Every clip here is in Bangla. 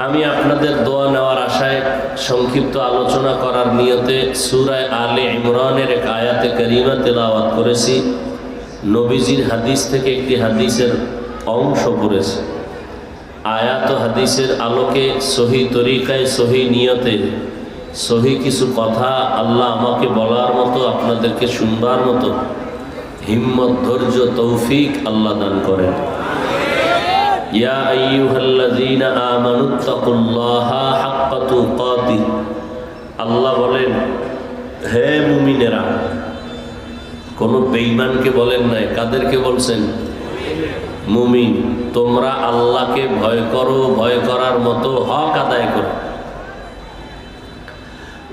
আমি আপনাদের দোয়া নেওয়ার আশায় সংক্ষিপ্ত আলোচনা করার নিয়তে সূরা আলে ইমরানের এক আয়াতে কারিমা তেলাওয়াত করেছি। নবীজির হাদিস থেকে একটি হাদিসের অংশ পড়েছি। আয়াত ও হাদিসের আলোকে সহি তরিকায়, সহি নিয়তে, সহি কিছু কথা আল্লাহ আমাকে বলার মতো, আপনাদেরকে শুনবার মতো হিম্মত, ধৈর্য, তৌফিক আল্লাহ দান করেন। ইয়া আইয়ুহাল্লাযীনা আমানুত্তাকুল্লাহা হাক্কা তুকাতিহ, আল্লাহ বলেন হে মুমিনেরা। কোনো বেঈমানকে বলেন নাই, কাদেরকে বলছেন? মুমিন। তোমরা আল্লাহকে ভয় করো, ভয় করার মতো হক আদায় করো।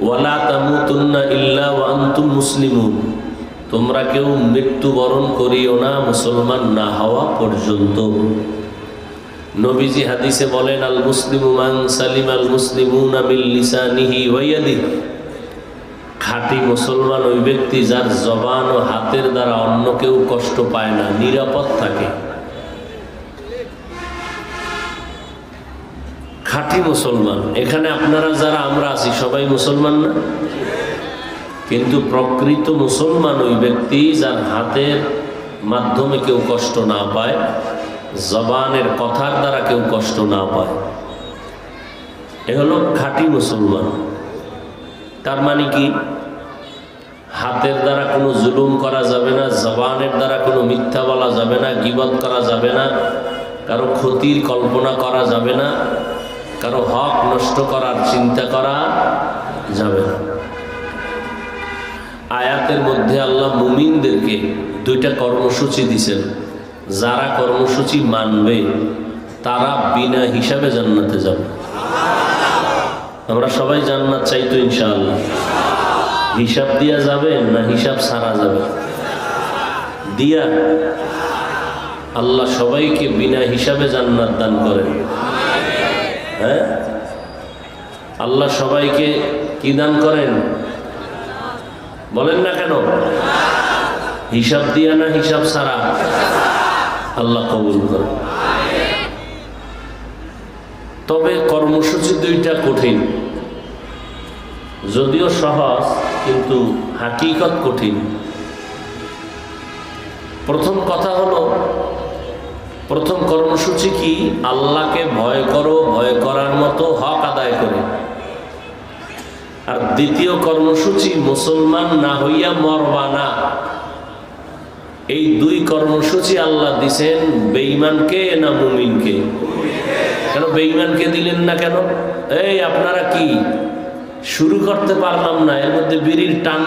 ওয়ালা তামুতুন্না ইল্লা ওয়া আনতুম মুসলিমুন, তোমরা কেউ মৃত্যুবরণ করিও না মুসলমান না হওয়া পর্যন্ত। নবীজি হাদিসে বলেন আল মুসলিমু মান সালিম আল মুসলিমুনা মিন লিসানিহি ওয়া ইয়াদিহি, খাঁটি মুসলমান ওই ব্যক্তি যার জবান ও হাতের দ্বারা অন্য কেউ কষ্ট পায় না, নিরাপদ থাকে। খাঁটি মুসলমান। এখানে আপনারা যারা আমরা আছি সবাই মুসলমান না? কিন্তু প্রকৃত মুসলমান ওই ব্যক্তি যার হাতের মাধ্যমে কেউ কষ্ট না পায়, জবানের কথার দ্বারা কেউ কষ্ট না পায়, এ হলো খাঁটি মুসলমান। তার মানে কি? হাতের দ্বারা কোনো জুলুম করা যাবে না, জবানের দ্বারা কোনো মিথ্যা বলা যাবে না, গীবত করা যাবে না, কারো ক্ষতির কল্পনা করা যাবে না, কারো হক নষ্ট করার চিন্তা করা যাবে না। আয়াতের মধ্যে আল্লাহ মুমিনদেরকে দুইটা কর্মসূচি দিয়েছেন। যারা কর্মসূচি মানবে তারা বিনা হিসাবে জান্নাতে যাবে। আমরা সবাই জান্নাত চাই তো ইনশাআল্লাহ। হিসাব দিয়া যাবে না হিসাব ছাড়া যাবে? দিয়া। আল্লাহ সবাইকে বিনা হিসাবে জান্নাত দান করেন। হ্যাঁ, আল্লাহ সবাইকে কি দান করেন বলেন না কেন? হিসাব দিয়া না হিসাব ছাড়া? আল্লাহ কবুল করেন। তবে কর্মসূচি দুইটা কঠিন, যদিও সহজ কিন্তু হাকিকত কঠিন। প্রথম কথা হলো, প্রথম কর্মসূচি কি? আল্লাহকে ভয় করো, ভয় করার মতো হক আদায় করে। আর দ্বিতীয় কর্মসূচি মুসলমান না হইয়া মরবা না। এই দুই কর্মসূচি আল্লাহ দিছেন বেঈমানকে না মুমিনকে? কেন বেঈমানকে দিলেন না কেন? এই আপনারা কি শুরু করতে পারলাম না, এর মধ্যে বিড়ির টান,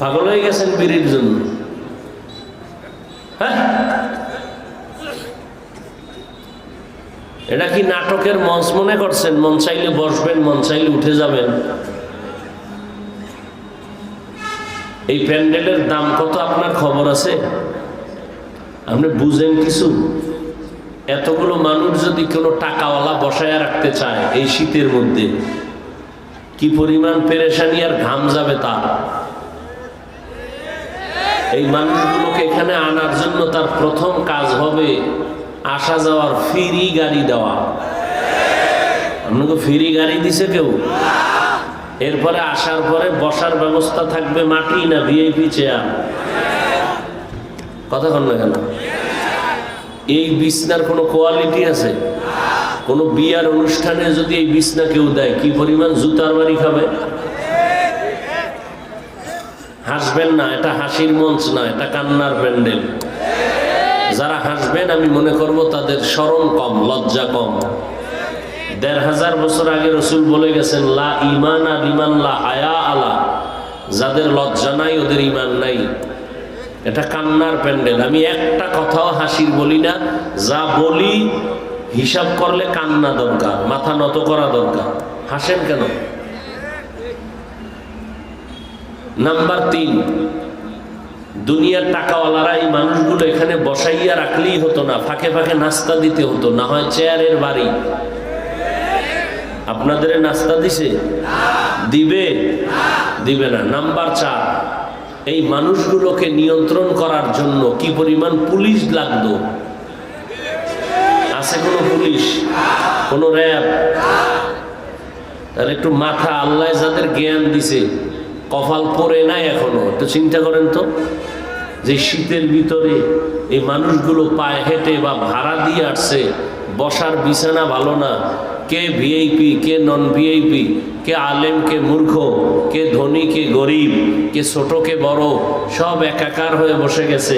পাগল হয়ে গেছেন বিড়ির জন্য? হ্যাঁ, এটা কি নাটকের মঞ্চ মনে করছেন? মন চাইলে বসবেন, মন চাইলে উঠে যাবেন। এই প্যান্ডেলের দাম কত আপনার খবর আছে? আপনি বুঝেন কিছু? এতগুলো মানুষ যদি কোনো টাকাওয়ালা বসায় রাখতে চায় এই শীতের মধ্যে, কি পরিমাণ পেরেশানি আর ঘাম যাবে তার। এই মানুষগুলোকে এখানে আনার জন্য তার প্রথম কাজ হবে আসা যাওয়ার ফ্রি গাড়ি দেওয়া। আপনাকে ফ্রি গাড়ি দিছে কেউ? এরপরে আসার পরে বসার ব্যবস্থা থাকবে মাটি না ভিআইপি চেয়ার? কথা কন না কেন? এই বিছনার কোনো কোয়ালিটি আছে? কোনো বিয়ার অনুষ্ঠানে যদি এই বিছনা কেউ দেয়, কি পরিমাণ জুতার বাড়ি খাবে। হাসবেন না, এটা হাসির মঞ্চ না, এটা কান্নার প্যান্ডেল। যারা হাসবেন আমি মনে করব তাদের শরম কম, লজ্জা কম। ১৫০০ বছর আগে রসুল বলে গেছেন লা ঈমানা লিমান লা হায়া আলা, যাদের লজ্জা নাই ওদের ঈমান নাই। এটা কান্নার প্যান্ডেল। আমি একটা কথাও হাসির বলি না, যা বলি হিসাব করলে কান্না দরকার, মাথা নত করা দরকার। হাসেন কেন? নাম্বার ৩, দুনিয়ার টাকাওয়ালারা এই মানুষগুলো এখানে বসাইয়া রাখলেই হতো না, ফাঁকে ফাঁকে নাস্তা দিতে হতো, না হয় চেয়ারের বাড়ি। আপনাদের নাস্তা দিছে? দিবে? দিবে না। নাম্বার ৪, এই মানুষগুলোকে নিয়ন্ত্রণ করার জন্য কি পরিমাণ পুলিশ লাগতো? আছে আছে কোনো পুলিশ, কোনো র্যাব? তাহলে একটু মাথা আল্লাহ যাদের জ্ঞান দিছে, কপাল পরে নাই এখনো, একটু চিন্তা করেন তো, যে শীতের ভিতরে এই মানুষগুলো পায়ে হেঁটে বা ভাড়া দিয়ে আসছে, বসার বিছানা ভালো না, কে ভিআইপি কে নন ভিআইপি, কে আলেম কে মূর্খ, কে ধনী কে গরিব, কে ছোট কে বড়, সব একাকার হয়ে বসে গেছে।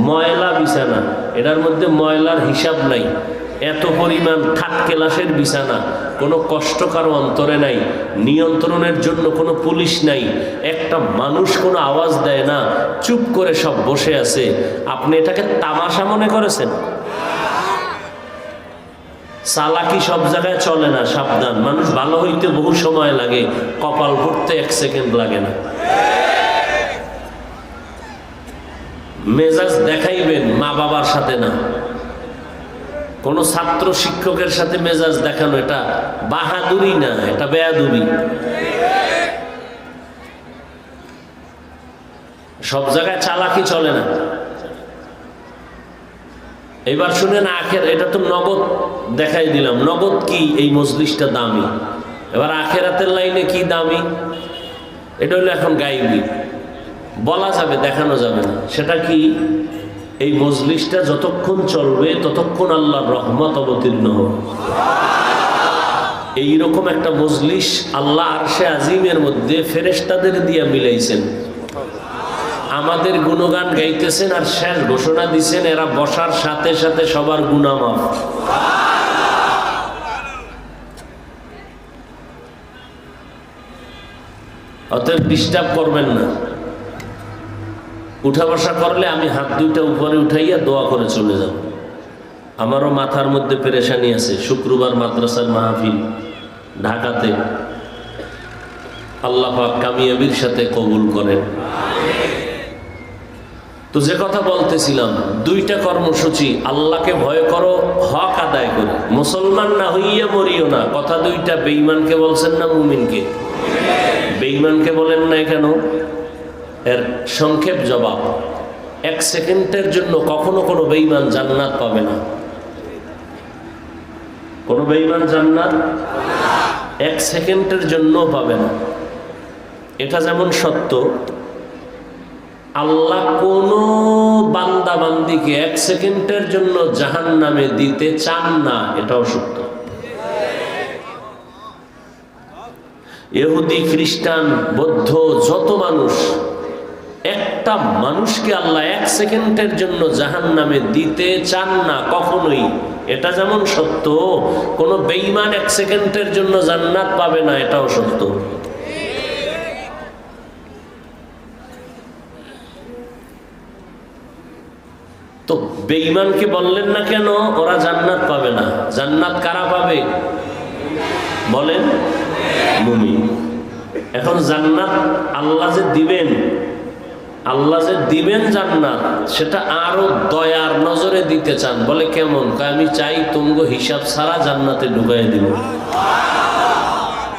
ময়লা বিছানা, এটার মধ্যে ময়লার হিসাব নাই, এত পরিমাণ থার্ড ক্লাসের বিছানা, কোনো কষ্ট কারো অন্তরে নাই, নিয়ন্ত্রণের জন্য কোনো পুলিশ নাই, একটা মানুষ কোনো আওয়াজ দেয় না, চুপ করে সব বসে আছে। আপনি এটাকে তামাশা মনে করেছেন? চালাকি সব জায়গায় চলে না, সাবধান। মানুষ ভালো হইতে বহু সময় লাগে, কপাল ভরতে 1 সেকেন্ড লাগে না। মেজাজ দেখাইবেন মা বাবার সাথে না, কোন ছাত্র শিক্ষকের সাথে মেজাজ দেখানো এটা বাহাদুরি না, এটা বেয়াদুরি। সব জায়গায় চালাকি চলে না। এবার শুনেন আখের, এটা তো নগদ দেখাই দিলাম, নগদ কি এই মজলিসটা দামি। এবার আখেরাতের লাইনে কি দামি, এটা হলো এখন গাইবি, বলা যাবে, দেখানো যাবে না। সেটা কি? এই মজলিসটা যতক্ষণ চলবে ততক্ষণ আল্লাহর রহমত অবতীর্ণ হবে। এইরকম একটা মজলিস আল্লাহ আরশে আজিমের মধ্যে ফেরেশতাদের দিয়ে মিলাইছেন। আমাদের গুণগান গাইতেছেন আর শেষ ঘোষণা দিচ্ছেন এরা বসার সাথে সাথে সবার গুনাহ মাফ। অতএব ডিস্টার্ব করবেন না। উঠা বসা করলে আমি হাত দুইটা উপরে উঠাইয়া দোয়া করে চলে যাব। আমারও মাথার মধ্যে পেরেশানি আছে। শুক্রবার মাদ্রাসার মাহফিল ঢাকাতে, আল্লাহ পাক কামিয়াবির সাথে কবুল করেন। তো যে কথা বলতেছিলাম, 2টা কর্মসূচি, আল্লাহকে ভয় করো, হক আদায় করে, মুসলমান না হইয়া মরিও না। কথা 2টা, বেঈমানকে বলছেন না মুমিনকে? বেঈমানকে বলেন না কেন? এর সংক্ষেপ জবাব, 1 সেকেন্ডের জন্য কখনো কোনো বেঈমান জান্নাত পাবে না। কোনো বেঈমান জান্নাত 1 সেকেন্ডের জন্য পাবে না। এটা যেমন সত্য, আল্লাহ কোনো বান্দা বান্দিকে 1 সেকেন্ডের জন্য জাহান্নামে দিতে চান না, এটাও সত্য। ইহুদি, খ্রিস্টান, বৌদ্ধ, যত মানুষ, একটা মানুষকে আল্লাহ 1 সেকেন্ডের জন্য জাহান্নামে দিতে চান না কখনোই। এটা যেমন সত্য, কোনো বেঈমান 1 সেকেন্ডের জন্য জান্নাত পাবে না, এটাও সত্য। তো বেঈমানকে বললেন না কেন ওরা জান্নাত পাবে না? জান্নাত কারা পাবে বলেন? মুমিন। এখন জান্নাত আল্লাহ যে দিবেন, আল্লাহ যে দিবেন জান্নাত, সেটা আরো দয়ার নজরে দিতে চান। বলে কেমন? আমি চাই তুমগো হিসাব ছাড়া জান্নাতে ঢুকাই দিব।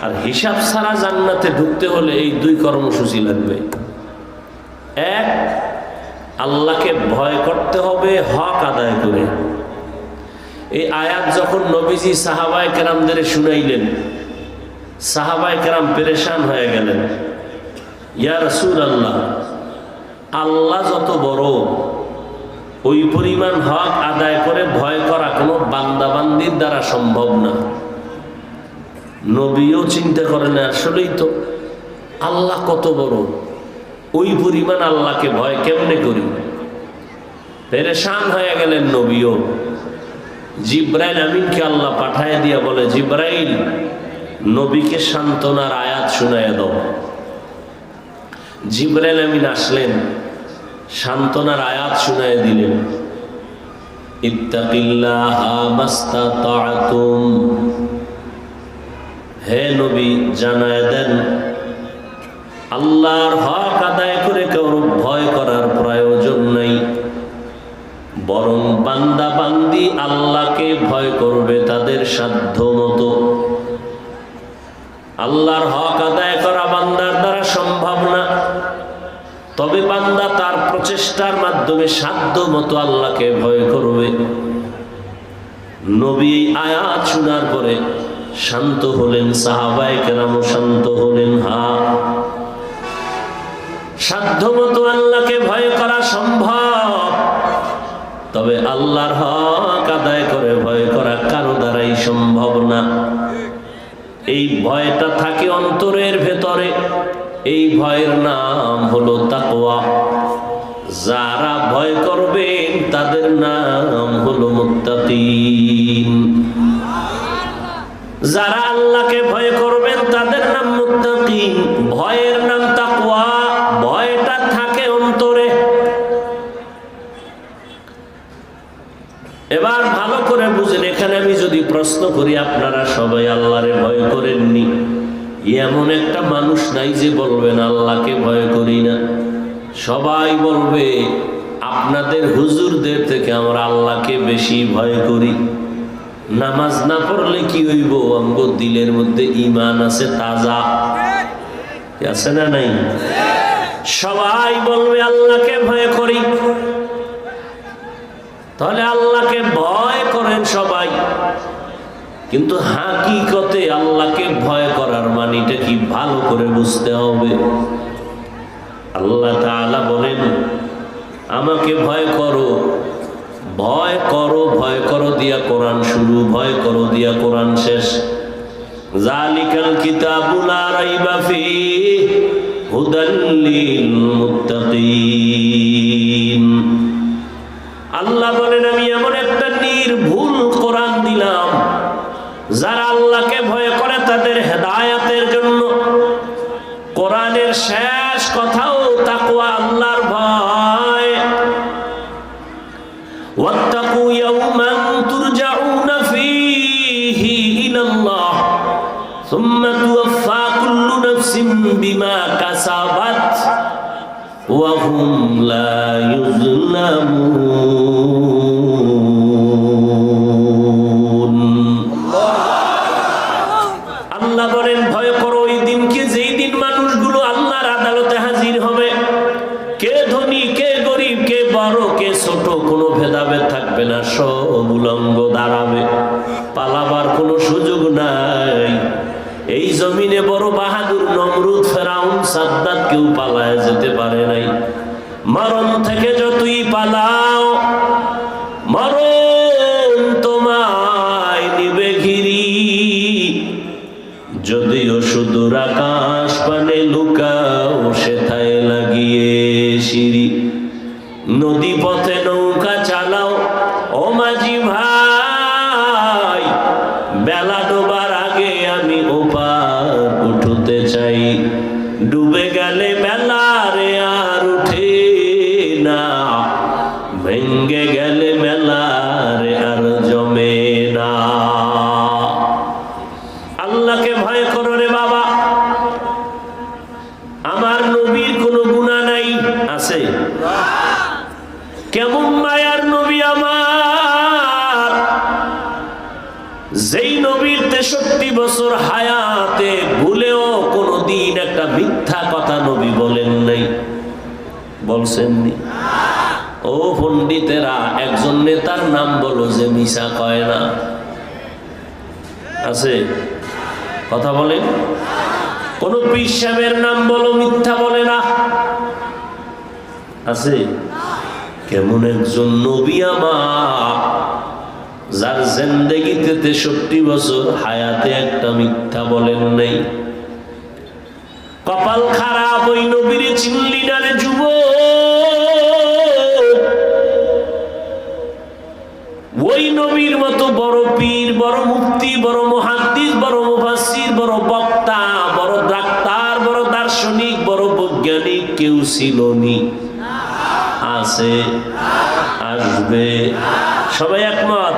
আর হিসাব ছাড়া জান্নাতে ঢুকতে হলে এই 2 কর্মসূচি লাগবে। 1, আল্লাহকে ভয় করতে হবে হক আদায় করে। এই আয়াত যখন নবীজি সাহাবায়ে কেরামদের শুনাইলেন, সাহাবায়ে কেরাম পেরেশান হয়ে গেলেন। ইয়া রাসূলুল্লাহ, আল্লাহ যত বড়, ওই পরিমাণ হক আদায় করে ভয় করা কোনো বান্দাবান্দির দ্বারা সম্ভব না। নবীও চিন্তা করেন আসলেই তো আল্লাহ কত বড়, ওই পরিমাণ আল্লাহকে ভয় কেমনে করি? পেরেশান হয়ে গেলেন নবীও। জিব্রাইল আমিনকে আল্লাহ পাঠায় দিয়া বলে, জিব্রাইল, নবীকে সান্ত্বনার আয়াত শুনাইয়া দাও। জিব্রাইল আমিন আসলেন, সান্ত্বনার আয়াত শুনাইয়া দিলেন। ইত্তাকিল্লাহা মাস্তাতা'তুম, হে নবী জানায় দেন আল্লাহর হক আদায় করে কারো ভয় করার প্রয়োজন নাই, বরং বান্দা বান্দি আল্লাহকে ভয় করবে তাদের সাধ্য মতো। আল্লাহর হক আদায় করা বান্দার দ্বারা সম্ভব না, তবে বান্দা তার প্রচেষ্টার মাধ্যমে সাধ্য মতো আল্লাহকে ভয় করবে। নবী এই আয়াত শোনার পরে শান্ত হলেন, সাহাবায়ে কেরামও শান্ত হলেন। সাধ্যমতো আল্লাহকে ভয় করা সম্ভব, তবে আল্লাহর হক আদায় করে ভয় করা কারো দ্বারাই সম্ভব না। এই ভয়টা থাকে অন্তরের ভেতরে, এই ভয়ের নাম হলো তাকওয়া। যারা ভয় করবেন তাদের নাম হলো মুত্তাকিন। যারা আল্লাহকে ভয় করবেন তাদের নাম মুত্তাকিন। ভয়ের নাম তাকওয়া, ভয়টা থাকে অন্তরে। এবার ভালো করে বুঝেন, এখানে আমি যদি প্রশ্ন করি আপনারা সবাই আল্লাহরে ভয় করেননি, এমন একটা মানুষ নাই যে বলবেন আল্লাহকে ভয় করি না। সবাই বলবে আপনাদের হুজুরদের থেকে আমরা আল্লাহকে বেশি ভয় করি। নামাজ না পড়লে কি হইব, আমগো দিলের মধ্যে ঈমান আছে তাজা, আছে না নাই? সবাই বলবে আল্লাহকে ভয় করি। তাহলে আল্লাহকে ভয় করেন সবাই, কিন্তু হাকিকতে আল্লাহকে ভয় করার মানেটা কি ভালো করে বুঝতে হবে। আল্লাহ তাআলা বলেন আমাকে ভয় করো, ভয় করো, ভয় করো দিয়া কোরআন শুরু, ভয় করো দিয়া কোরআন শেষ। যালিকাল কিতাবু লা রাইবা ফীহি হুদাল লিল মুত্তাকিন। আল্লাহ বলেন আমি এমন একটা নির্ভুল কোরআন দিলাম, যারা আল্লাহকে ভয় করে তাদের হেদায়েতের জন্য। কোরআনের শেষ কথাও তাকওয়া, আল্লাহর ভয়। ওয়াত্তাকু ইয়াওমান তুরজাউনা ফীহি ইলাল্লাহ সুম্মা তুওয়াফা কুল্লু নাফসিন বিমা কাসাবাত ওয়া হুম লা ইউযলামুন। আল্লাহ বলেন ভয় করো ওই দিনকে, যেই দিন মানুষগুলো আল্লাহর আদালতে হাজির হবে। কে ধনী, কে গরিব, কে বড়, কে ছোট, কোনো ভেদাভেদ থাকবে না। সব উলঙ্গ দাঁড়াবে, পালাবার কোনো সুযোগ নাই। এই জমিনে বড় বাহাদুর নমরুদ, ফেরাউন, সাদ্দাত কেউ পালায় যেতে পারে নাই। মরণ থেকে যতই পালাও, মরণ তোমায় নিবে ঘিরি। যদিও সুদূর আকাশ পানে লুকাও, সেথায় লাগিয়ে সিঁড়ি। নদী পথে নৌকা চালাও ও মাঝি ভাই, বেলা ডোবার আগে আমি ওপার উঠতে চাই। ডুবে গেলে বেলা রে আর উঠে না, ভেঙ্গে গেলে মেলা রে আর জমে না। আল্লাহকে ভয় করো রে বাবা। আমার নবীর কোনো গুনাহ নাই, আছে? কেমন মায়ার নবী আমার, যেই নবীর 63 বছর হায়াতে ভুলেও কোনদিন একটা মিথ্যা কথা নবী বলেন নাই। বলছেননি? ও পণ্ডিতেরা, একজন নেতার নাম বলো যে মিশা কয় না, আছে? কথা বলেন। কোন পীর সাহেবের নাম বলো মিথ্যা বলে না, আছে? কেমন একজন নবী আমার, যার জিন্দেগিতে 63 বছর হায়াতে একটা মিথ্যা বলেন নাই। কপাল খারাপ, ওই নবীরে চিনলি না রে যুবক। ওই নবীর মতো বড় পীর, বড় মুফতি, বড় মুহাদ্দিস, বড় মুফাসসির, বড় বক্তা, বড় ডাক্তার, বড় দার্শনিক, বড় বৈজ্ঞানিক কেউ ছিল নি? আছে? আসবে? সবাই একমত?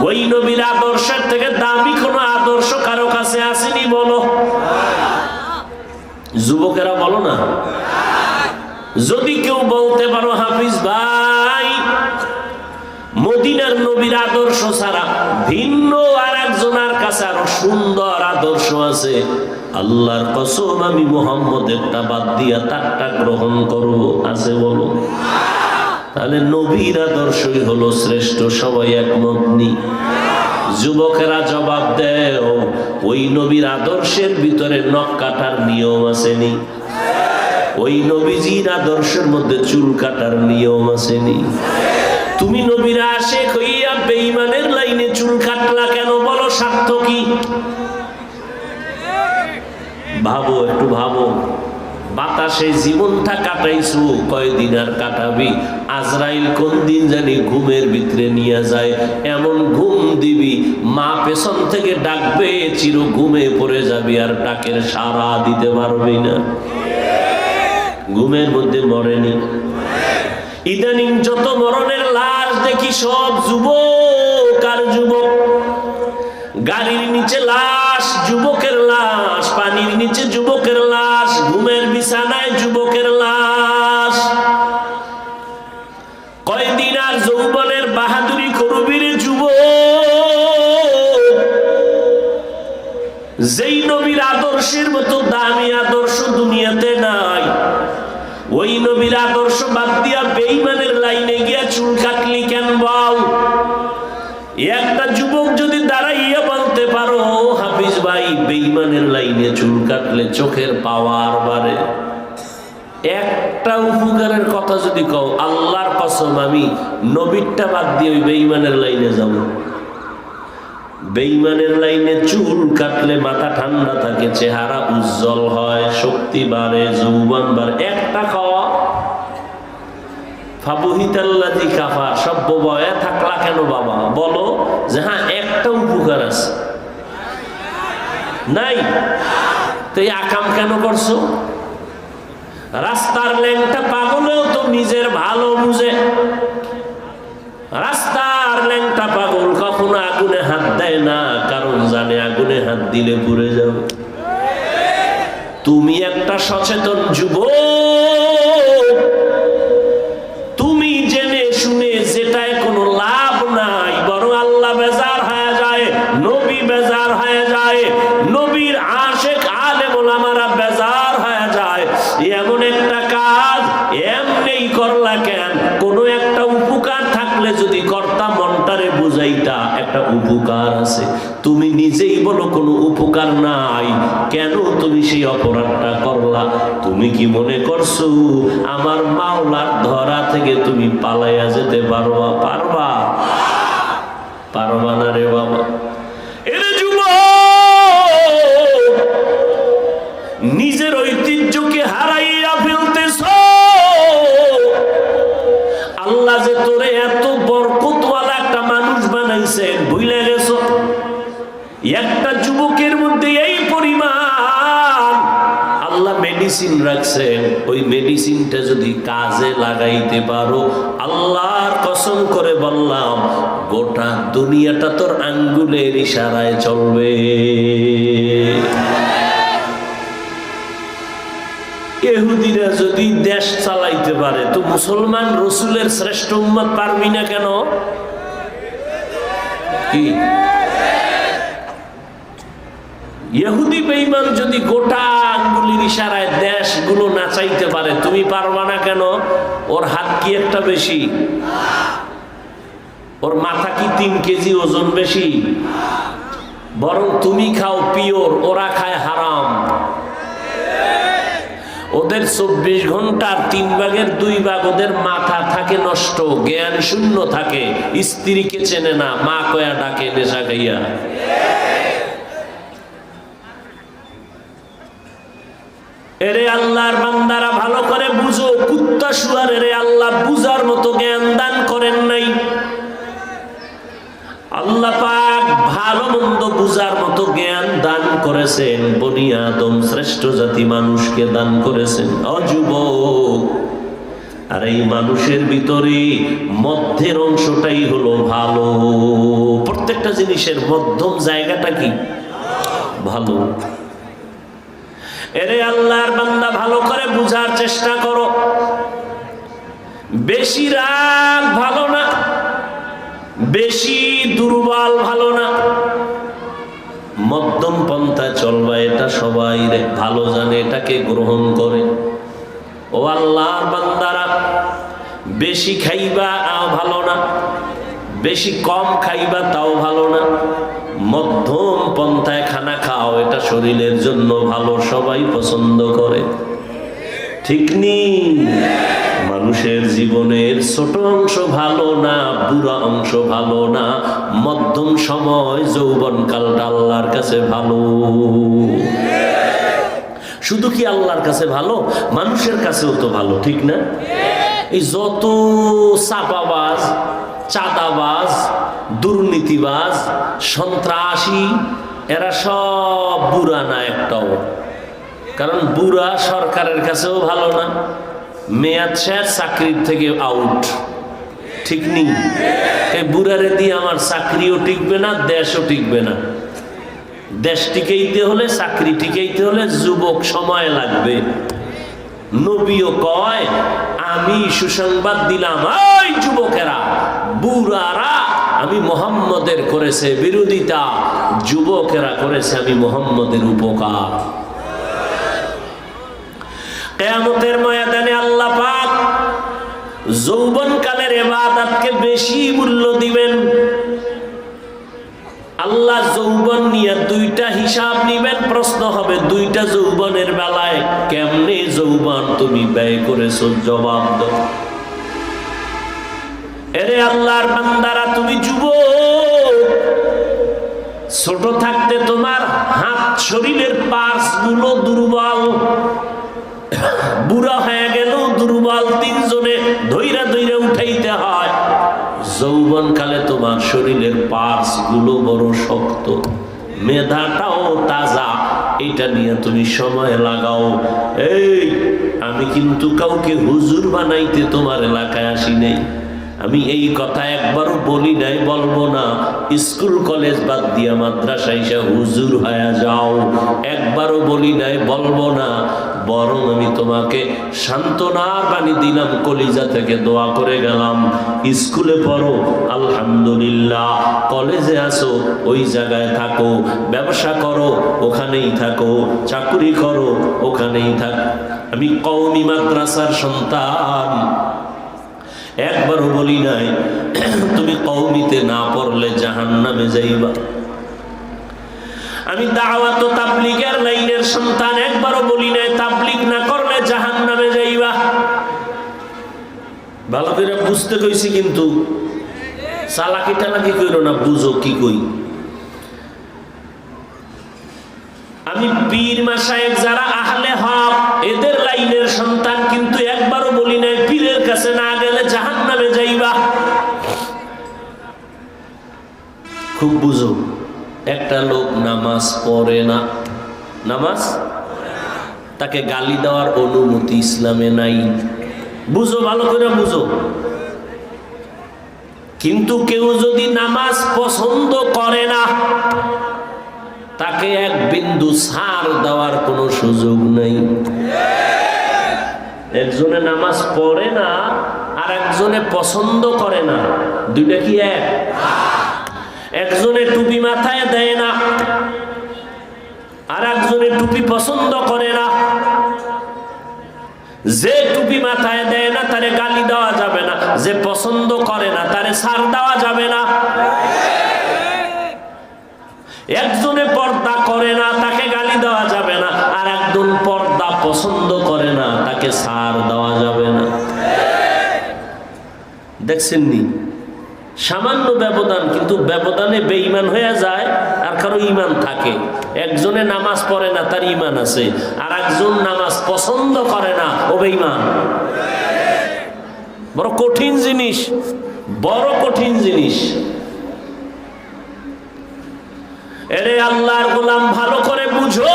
ওই নবীর আদর্শের থেকে দামি কোন আদর্শ কারো কাছে আসেনি? বলো যুবকেরা, বলো না। যদি কেউ বলতে পারো হাফিজ ভাই, মদিনার নবীর আদর্শ ছাড়া ভিন্ন আর একজনের কাছে আরো সুন্দর আদর্শ আছে, আল্লাহর কসম আমি মুহাম্মদেরটা বাদ দিয়া তারটা গ্রহণ করব, আছে? বলো। তাহলে নবীর আদর্শই হলো শ্রেষ্ঠ, সবাই একমত নি? যুবকেরা জবাব দেয়, ওই নবীর আদর্শের ভিতরে নখ কাটার নিয়ম আসেনি? ওই নবীজির আদর্শের মধ্যে চুল কাটার নিয়ম আসেনি? তুমি নবীর আশিক হইয়া বেঈমানের লাইনে চুল কাটলা কেন? বলো স্বার্থ কি? ভাবো, একটু ভাবো। বাতাসে জীবনটা কাটাইছো, কয়দিন আর কাটাবি? আজরাইল কোন দিন জানি ঘুমের ভিতরে নিয়ে যায়, এমন ঘুম দিবি মা পেছন থেকে ডাকবে, চির ঘুমে পড়ে যাবি, আর ডাকের সাড়া দিতে পারবি না। ঘুমের মধ্যে মরেনি? ইদানিং যত মরণের লাশ দেখি সব যুবক আর যুবক। গাড়ির নিচে লাশ, যুবকের লাশ, পানির নিচে যুবকের লাশ, ঘুমের বিছানায় যুবকের লাশ। কয়দিন আর যৌবনের বাহাদুরি করবি রে যুবক? যেই নবীর আদর্শের মতো দামি আদর্শ দুনিয়াতে নাই, ওই নবীর আদর্শ বাদ দিয়া বেঈমানের লাইনে গিয়া চুল কাটলি কেন বল? একটা যুবক যদি দাঁড়াইয়া বলতে পারো, হাফিজ ভাই বেঈমানের লাইনে চুল কাটলে চোখের পাওয়ার বাড়ে, একটা উপকারের কথা যদি কও, আল্লাহর কসম আমি নবীরটা বাদ দিয়ে ওই বেঈমানের লাইনে যাব। বেঈমানের লাইনে চুল কাটলে মাথা ঠান্ডা থাকে, চেহারা উজ্জ্বল হয়, শক্তি বাড়ে, যৌবন বাড়ে। একটা খাওয়া ফাবুহিতাল্লাযী কাফা, সব বয়ে থাকলা কেন বাবা? বলো যে হ্যাঁ একটা উপকার আছে। নাই তো এই আকাম কেন করছো? রাস্তার ল্যাংটা পাগলেও তো নিজের ভালো বুঝে। রাস্তার ল্যাংটা পাগল কখনো আগুনে হাত দেয় না, কারণ জানে আগুনে হাত দিলে পুড়ে যাবে। তুমি একটা সচেতন যুবক, তুমি জেনে শুনে যেটায় কোনো লাভ নাই, বরং আল্লাহ বেজার হয়ে যায়, নবী বেজার হয়ে যায়, নবীর আশিক আলেম ওলামারা বেজার হয়ে যায়, এমন একটা কাজ এমনি করলা কেন? কোনো একটা উপকার থাকলে যদি কর্তা মনটারে বুঝাইতা একটা উপকার আছে। তুমি নিজেই বলো কোনো উপকার নাই, কেন তুমি সেই অপরাধটা করলা? তুমি কি মনে করছো আমার মাওলার ধরা থেকে তুমি পালাইয়া যেতে পারবা? পারবা? পারবা না রে বাবা। এরে যুবক, নিজের ঐতিহ্যকে হারাইয়া ফেলতেছ। আল্লাহ যে তোরে এত বরকতওয়ালা একটা মানুষ বানাইছেন, ভুলে গেছো? একটা যুবকের মধ্যে এই পরিমাণ আল্লাহ মেডিসিন রাখছেন, ওই মেডিসিনটা যদি কাজে লাগাইতে পারো, আল্লাহর কসম করে বললাম গোটা দুনিয়াটা তোর আঙ্গুলের ইশারায় চলবে। ইহুদিরা যদি দেশ চালাইতে পারে, তো মুসলমান রসুলের শ্রেষ্ঠ উম্মত পারবি না কেন? কি ইহুদি বেঈমান যদি গোটা আঙ্গুলির ইশারায় দেশগুলো নাচাইতে পারে, তুমি পারবা না কেন? ওর হাত কি একটা বেশি? ওর মাথা কি 3 কেজি ওজন বেশি? বরং তুমি খাও পিওর, ওরা খায় হারাম। ওদের 24 ঘন্টার 3 ভাগের 2 ভাগ ওদের মাথা থাকে নষ্ট, জ্ঞান শূন্য থাকে, স্ত্রীকে চেনে না, মা কয়া ডাকে নেশা খাইয়া। এরে আল্লাহর বান্দারা ভালো করে বুঝো, কুত্তা শুয়ারের আল্লাহ বুঝার মতো জ্ঞান দান করেন নাই। আল্লাহ পাক ভালো মন্দ বুঝার মতো জ্ঞান দান করেছেন বনি আদম শ্রেষ্ঠ জাতি মানুষকে দান করেছেন। অযুবক, আর এই মানুষের ভিতরে মধ্যের অংশটাই হলো ভালো। প্রত্যেকটা জিনিসের মধ্যম জায়গাটা কি? ভালো। এরে আল্লাহর বান্দা ভালো করে বুঝার চেষ্টা করো। বেশি রাগ ভালো না, বেশি দুর্বল ভালো না, মধ্যম পন্থা চলবা, এটা সবাই ভালো জানে, এটাকে গ্রহণ করে। ও আল্লাহর বান্দারা, বেশি খাইবা ভালো না, বেশি কম খাইবা তাও ভালো না, মধ্যম পন্থায় খানা খাও, এটা শরীরের জন্য ভালো, সবাই পছন্দ করে। ঠিক নেই? মানুষের জীবনের ছোট অংশ ভালো না, বুড়া অংশ ভালো না, মধ্যম সময় যৌবনকালটা আল্লাহর কাছে ভালো। শুধু কি আল্লাহর কাছে ভালো, মানুষের কাছেও তো ভালো, ঠিক না? এই যত চাপাবাজ, চাঁদাবাজ, দুর্নীতিবাজ, সন্ত্রাসী, এরা সব বুড়া না একটাও। কারণ বুড়া সরকারের কাছেও ভালো না, মেয়াদ শেষ, চাকরির থেকে আউট। ঠিক নেই? এই বুড়ারে দিয়ে আমার চাকরিও টিকবে না, দেশও টিকবে না। দেশ টিকাইতে হলে, চাকরি টিকাইতে হলে যুবক সময় লাগবে। নবীও কয়, আমি সুসংবাদ দিলাম, ওই যুবকেরা, বুড়ারা আমি মুহাম্মদের করেছে বিরোধিতা, যুবকেরা করেছে আমি মুহাম্মদের উপকার। কিয়ামতের ময়দানে আল্লাহ পাক যৌবনকালের ইবাদতকে বেশি মূল্য দিবেন। আল্লাহ যৌবন নিয়ে দুইটা হিসাব নিবেন, প্রশ্ন হবে দুইটা যৌবনের বেলায় কেমনে যৌবন তুমি ব্যয় করেছো, জবাব দাও। এরে আল্লাহর বান্দারা, তুমি যুবক, ছোট থাকতে তোমার হাত, শরীরের পার্টস গুলো দুর্বল, বুড়া হয়ে গেল দুর্বল, তিনজনে ধইরা ধইরা উঠাইতে হয়। যৌবনকালে তোমার শরীরের পার্টস গুলো বড় শক্ত, মেধাটাও তাজা, এটা নিয়ে তুমি সময় লাগাও। এই আমি কিন্তু কাউকে হুজুর বানাইতে তোমার এলাকায় আসি নাই, আমি এই কথা একবারও বলি নাই, বলবো না। স্কুল কলেজ বাদ দিয়া মাদ্রাসায় এসে হুজুর হয়ে যাও, একবারও বলি নাই, বলবো না। বরং আমি তোমাকে সান্ত্বনার বাণী দিলাম, কলিজা থেকে দোয়া করে গেলাম। স্কুলে পড়ো, আলহামদুলিল্লাহ। কলেজে আসো, ওই জায়গায় থাকো। ব্যবসা করো, ওখানেই থাকো। চাকরি করো, ওখানেই থাক। আমি কওমি মাদ্রাসার সন্তান, একবারও বলি নাই তুমি কওমিতে না পড়লে জাহান্নামে যাইবা। আমি দাওয়াত ও তাবলীগের লাইনের সন্তান, একবারও বলি নাই তাবলীগ না করলে জাহান্নামে যাইবা। ভালো করে বুঝতে কইছি, কিন্তু চালাকি টালাকি কইরো না, বুঝো কি কই। আমি পীর মাশায়েখ যারা আহলে হক, এদের লাইনের সন্তান, কিন্তু একবারও বলি নাই পীরের কাছে না গেলে জাহান্নামে যাইবা। খুব বুঝো। একটা লোক নামাজ পড়ে না, নামাজ, তাকে গালি দেওয়ার অনুমতি ইসলামে নাই। বুঝো, ভালো করে বুঝো। কিন্তু কেউ যদি নামাজ পছন্দ করে না, তাকে এক বিন্দু ছাড় দেওয়ার কোনো সুযোগ নেই। একজনে নামাজ পড়ে না আর একজনে পছন্দ করে না, দুইটা কি এক? একজনে টুপি মাথায় দেয় না আর একজনে টুপি পছন্দ করে না। যে টুপি মাথায় দেয় না তারে গালি দেওয়া যাবে না, যে পছন্দ করে না তারে ছাড় দেওয়া যাবে না। একজনে পর্দা করে না, তাকে গালি দেওয়া যাবে না, আর একজন পর্দা পছন্দ করে না, তাকে ছাড় দেওয়া যাবে না। দেখছেন নি? সামান্য ব্যবধান, কিন্তু ব্যবধানে বেঈমান হয়ে যায় আর কারো ঈমান থাকে। একজনে নামাজ পড়ে না, তার ঈমান আছে, আর একজন নামাজ পছন্দ করে না, ও বেঈমান। বড় কঠিন জিনিস, বড় কঠিন জিনিস। এরে আল্লাহর গোলাম, ভালো করে বুঝো।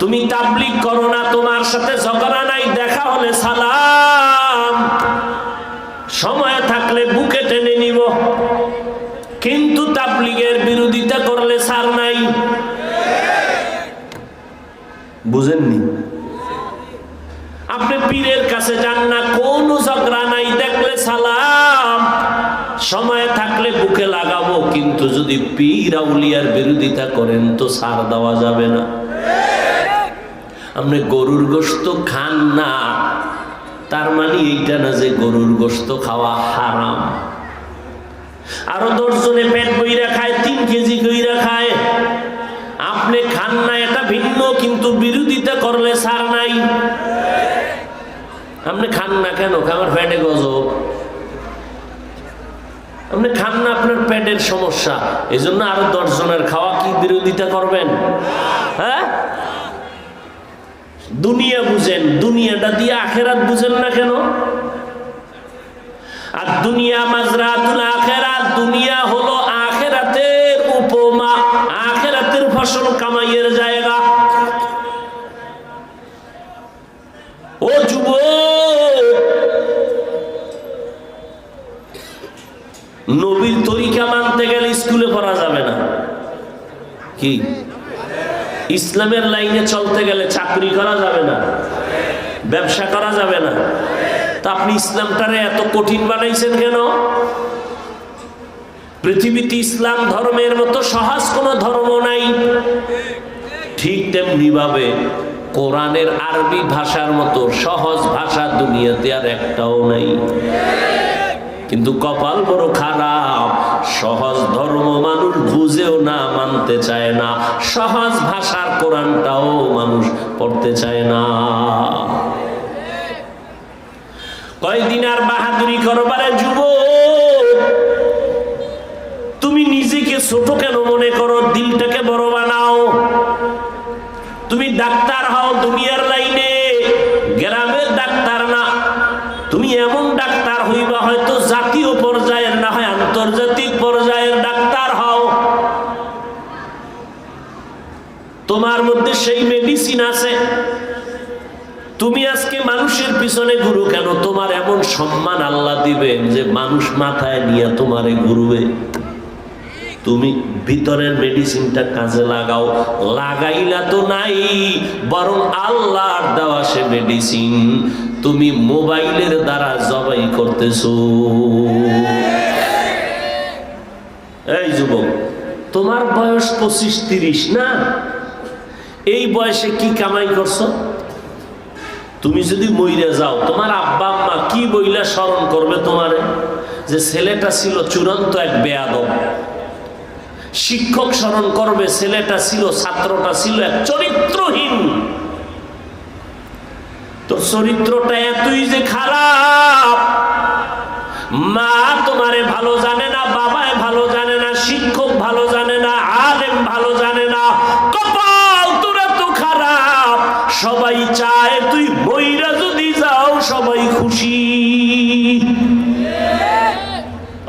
তুমি তাবলীগ করো না, তোমার সাথে ঝগড়া নাই, দেখা হলে সালাম, সময় থাকলে বুকে টেনে নিব। কিন্তু তাবলীগের বিরোধিতা করলে ছাড় নাই। বুঝেননি? আপনি পীরের কাছে যান না, কোনো ঝগড়া নাই, দেখলে সালাম, সময় থাকলে বুকে লাগাবো। কিন্তু যদি পীর আউলিয়ার বিরোধিতা করেন তো ছাড় দেওয়া যাবে না। আপনি গরুর গোশত খান না, তার মানে এইটা না যে গরুর গোশত খাওয়া হারাম। আরো 10 জনে পেট বইরা খায়, 3 কেজি কইরা খায়, আপনি খান না এটা ভিন্ন, কিন্তু বিরোধিতা করলে ছাড় নাই। আপনি খান না কেন? আমার পেটে গজব। আপনি খান না, আপনার পেটের সমস্যা, এই জন্য আরো 10 জনের খাওয়া কি বিরোধিতা করবেন? হ্যাঁ, দুনিয়া বুঝেন, দুনিয়াটা দিয়ে আখেরাত বুঝেন না কেন? আর দুনিয়া মাজরাতুল আখিরাত, দুনিয়া হলো আখিরাতের উপমা, আখিরাতের ফসল কামাইয়ের জায়গা। ও যুবক, নবীর তরিকা মানতে গেলে স্কুলে পড়া যাবে না। কি? ইসলামের লাইনে চলতে গেলে চাকরি করা যাবে না, ব্যবসা করা যাবে না। তা আপনি ইসলামটারে এত কঠিন বানাইছেন কেন? পৃথিবীতে ইসলাম ধর্মের মতো সহজ কোনো ধর্ম নাই। ঠিক তেমনি ভাবে কোরআনের আরবি ভাষার মতো সহজ ভাষা দুনিয়াতে আর একটাও নাই। কিন্তু কপাল বড় খারাপ, সহজ ধর্ম মানুষ বুঝেও না, মানতে চায় না, সহজ ভাষার কোরআনটাও মানুষ পড়তে চায় না। কয়দিন আর বাহাদুরি করবারে যুবক? তুমি নিজেকে ছোট কেন মনে করো? দিলটাকে বড় বানাও। তুমি ডাক্তার হও দুনিয়ার লাইনে, গ্রামের ডাক্তার না। তুমি এমন ডাক্তার হইবা হয়তো জাতীয় পর্যায়ের, না হয় আন্তর্জাতিক পর্যায়ের ডাক্তার হও। তোমার মধ্যে সেই মেডিসিন আছে। তুমি আজকে মানুষের পিছনে ঘুরো কেন? তোমার এমন সম্মান আল্লাহ দিবেন যে মানুষ মাথায় নিয়ে তোমারে ঘুরবে। তুমি ভিতরের মেডিসিনটা কাজে লাগাও। লাগাইলা তো নাই, বরং আল্লাহর দেওয়া সে মেডিসিন তুমি মোবাইলের দ্বারা জবাই করতেছো। এই যুবক, তোমার বয়স 25-30 না? এই বয়সে কি কামাই করছো? তুমি যদি মইরা যাও, তোমার আব্বা আম্মা কি বইলা স্মরণ করবে তোমারে? যে ছেলেটা ছিল চূড়ান্ত এক বেয়াদব। শিক্ষক স্মরণ করবে ছেলেটা ছিল, ছাত্রটা ছিল এক চরিত্রহীন। তোর চরিত্রটা এতই যে খারাপ, মা তোমারে ভালো জানে না, বাবায় ভালো জানে না, শিক্ষক ভালো জানে না, আলেম ভালো জানে না। কপাল তোর এত খারাপ, সবাই চায় তুই মইরা যদি যাও সবাই খুশি।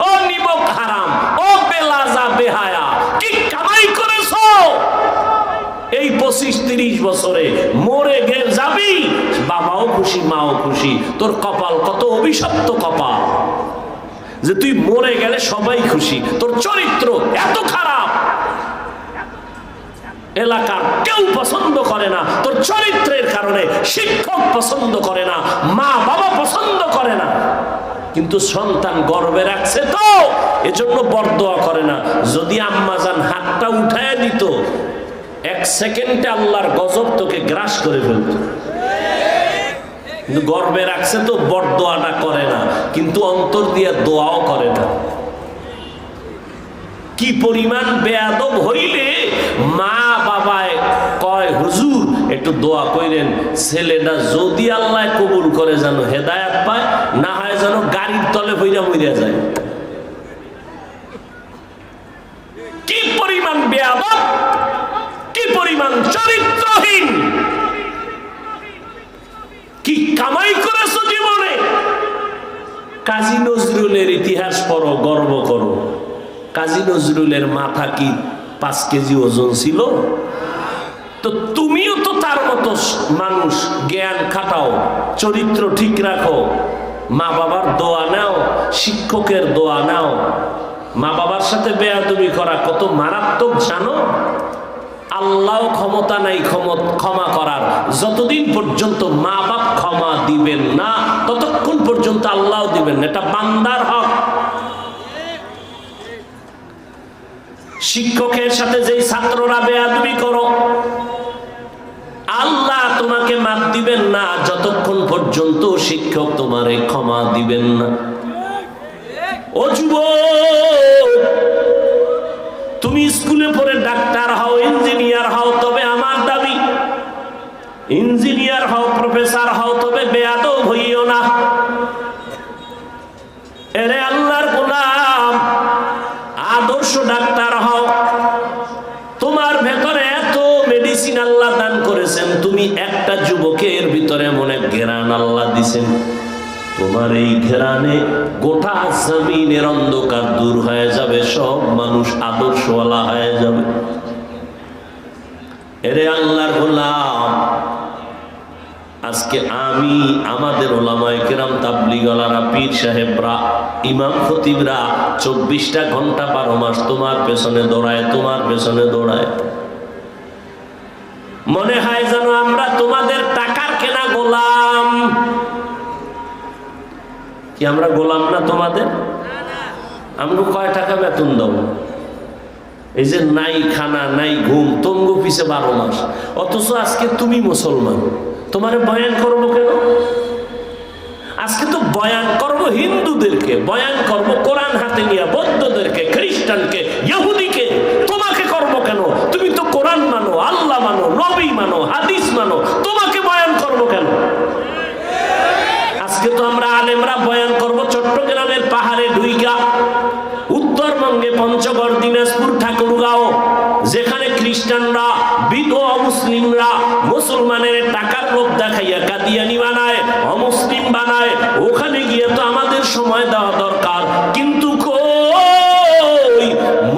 ও নিমক হারাম, ও বেলাজা বেহায়া, কি কামাই করেছো এই 25-30 বছরে? মরে গে যাবি, বাবাও খুশি, মাও খুশি। তোর কপাল কত অভিশপ্ত কপাল যে তুই মরে গেলে সবাই খুশি। তোর চরিত্র এত খারাপ, এলাকার কেউ পছন্দ করে না তোর চরিত্রের কারণে। শিক্ষক পছন্দ করে না, মা বাবা পছন্দ করে না, কিন্তু সন্তান গর্বে রাখছে তো এজন্য বরদোয়া করে না। যদি আম্মাজান হাতটা উঠায় দিত, 1 সেকেন্ডে আল্লাহর গজব তোকে গ্রাস করে ফেলত। কিন্তু গর্বে রাখছে তো বরদোয়াটা করে না, কিন্তু অন্তর দিয়ে দোয়াও করে না। কি পরিমাণ বেয়াদব হইলে মা বাবায় কয়, হুজুর একটু দোয়া কইরেন, ছেলেটা যদি আল্লাহ কবুল করে যেন হেদায়েত পায়, না হয় যেন গাড়ির তলে বইরা মইরা যায়। কি পরিমাণ বেয়াদব, কি পরিমাণ চরিত্রহীন, কি কামাই করেছো জীবনে। কাজী নজরুলের ইতিহাস পড়ো, গর্ব করো। কাজী নজরুলের মাথা কি 5 কেজি ওজন ছিল? তো তুমিও তো তার মতো মানুষ, জ্ঞান খাটাও, চরিত্র ঠিক রাখো, মা বাবার দোয়া নাও, শিক্ষকের দোয়া নাও। মা বাবার সাথে বেয়াদবি করা কত মারাত্মক জানো? আল্লাহ ক্ষমতা নাই ক্ষমা করার। যতদিন পর্যন্ত মা বাপ ক্ষমা দিবেন না, ততক্ষণ পর্যন্ত আল্লাহ দিবেন না। এটা বান্দার হক। শিক্ষকের সাথে যেই ছাত্ররা বেয়াদবি করো, আল্লাহ তোমাকে মাপ দিবেন না যতক্ষণ পর্যন্ত শিক্ষক তোমারে ক্ষমা দিবেন না। ও যুবক, তুমি স্কুলে পড়ে ডাক্তার হও, ইঞ্জিনিয়ার হও, তবে আমার দাবি ইঞ্জিনিয়ার হও, প্রফেসর হও, তবে বেয়াদব হইও না। এরে আল্লাহর গোলাম, আদর্শ ডাক্তার হও। তোমার ভেতরে এত মেডিসিন আল্লাহ দান করেছেন, তুমি একটা যুবকের ভিতরে মনে ঘেরান আল্লাহ দিছেন, তোমার এই ঘেরানে গোটা জমিনের অন্ধকার দূর হয়ে যাবে, সব মানুষ আদর্শওয়ালা হয়ে যাবে। এরে আল্লাহর গোলাম, আজকে আমি, আমাদের ওলামায়ে কেরাম, তাবলীগওয়ালারা, পীর সাহেবরা, ইমাম খতিবরা 24টা ঘন্টা 12 মাস তোমার পেছনে দৌড়ায়, তোমার পেছনে দৌড়ায়। মনে হয় যেন আমরা তোমাদের টাকার কেনা গোলাম। কি আমরা গোলাম না তোমাদের? আমরা কয় টাকা বেতন দেব? এই যে নাই খানা নাই ঘুম, তঙ্গু পিছে 12 মাস, অথচ আজকে তুমি মুসলমান, তোমারে বয়ান করবো কেন? আজকে তো বয়ান করবো হিন্দুদেরকে, বয়ান করবো কোরআন হাতে নিয়ে বৌদ্ধদেরকে, খ্রিস্টানকে, ইহুদিকে, তোমাকে করবো কেন? তুমি তো কোরআন মানো, আল্লাহ মানো, নবী মানো, হাদিস মানো, তোমাকে বয়ান করবো কেন? আজকে তো আমরা আলেমরা বয়ান করবো চট্টগ্রামের পাহাড়ে ঢুইকা, উত্তরবঙ্গে পঞ্চগড়, দিনাজপুর, ঠাকুরগাঁও, যেখানে খ্রিস্টানরা, বিধবা মুসলিমরা মুসলমানের টাকার লোভ দেখাইয়া কাদিয়ানি বানায়, অমুসলিম বানায়, ওখানে গিয়ে তো আমাদের সময় দেওয়া দরকার। কিন্তু কই,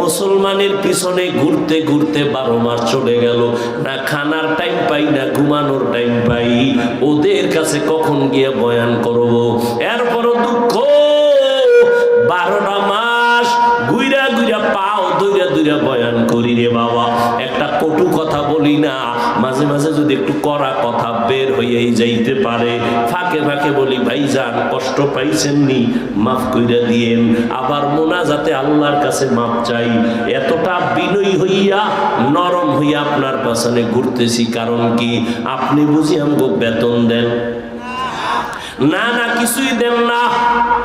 মুসলমানের পিছনে ঘুরতে ঘুরতে 12 মাস চলে গেল, না খানার টাইম পাই, না ঘুমানোর টাইম পাই। ওদের কাছে কখন গিয়ে বয়ান করব? এরপরও দুঃখ, 12টা মাস গুইরা গুইরা পাও দইরা দইরা বয়ান করি রে বাবা। একটা কটু কথা বলি না, মাঝে মাঝে যদি একটু কড়া কথা বের হইয়াই যাইতে পারে, ফাঁকে ফাঁকে বলি ভাইজান কষ্ট পাইছেন নি, মাফ কইরা দিয়েন। আবার মোনাজাতে আল্লাহর কাছে মাফ চাই। এতটা বিনয়ী হইয়া, নরম হইয়া আপনার পেছনে ঘুরতেছি, কারণ কি? আপনি বুঝি আমগো বেতন দেন? না না, কিছুই দেন না,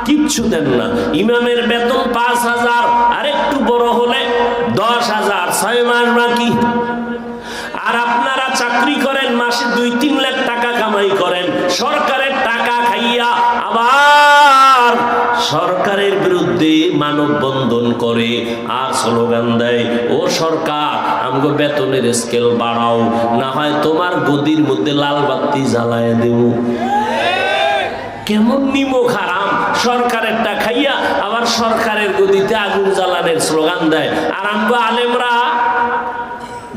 কিচ্ছু দেন না। ইমামের বেতন 5,000, আর একটু বড় হলে 10,000, 6 মাস বাকি। আর আপনারা চাকরি করেন, মাসে 2-3 লাখ টাকা কামাই করেন, সরকারের টাকা খাইয়া আবার সরকারের বিরুদ্ধে মানববন্ধন করে আর স্লোগান দেয়, ও সরকার আমগো বেতনের স্কেল বাড়াও, না হয় তোমার গদির মধ্যে লাল বাতি জ্বালায় দেব। কেমন নিমক হারাম! সরকারেরটা খাইয়া আবার সরকারের গদিতে আগুন জ্বালানোর স্লোগান দেয়। আর আমরা আলেমরা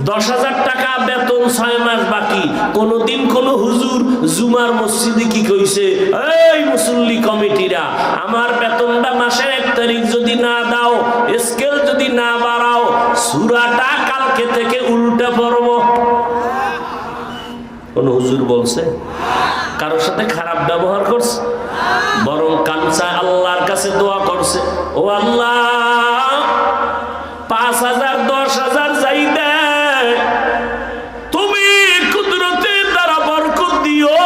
10,000 টাকা বেতন, 6 মাস বাকি। কোনদিন কোন হুজুর জুমার মসজিদে কি কইছে, এই মুসল্লি কমিটিরা, আমার বেতনটা মাসের 1 তারিখ যদি না দাও, স্কেল যদি না বাড়াও, সূরাটা কালকে থেকে উল্টা পড়ব? কোন হুজুর বলছে? কারোর সাথে খারাপ ব্যবহার করছে? বরং কানসা আল্লাহর কাছে দোয়া করছে, ও আল্লাহ 5,000 10,000 যাই দেয়, তুমি কুদরতের দ্বারা বরকত দিও।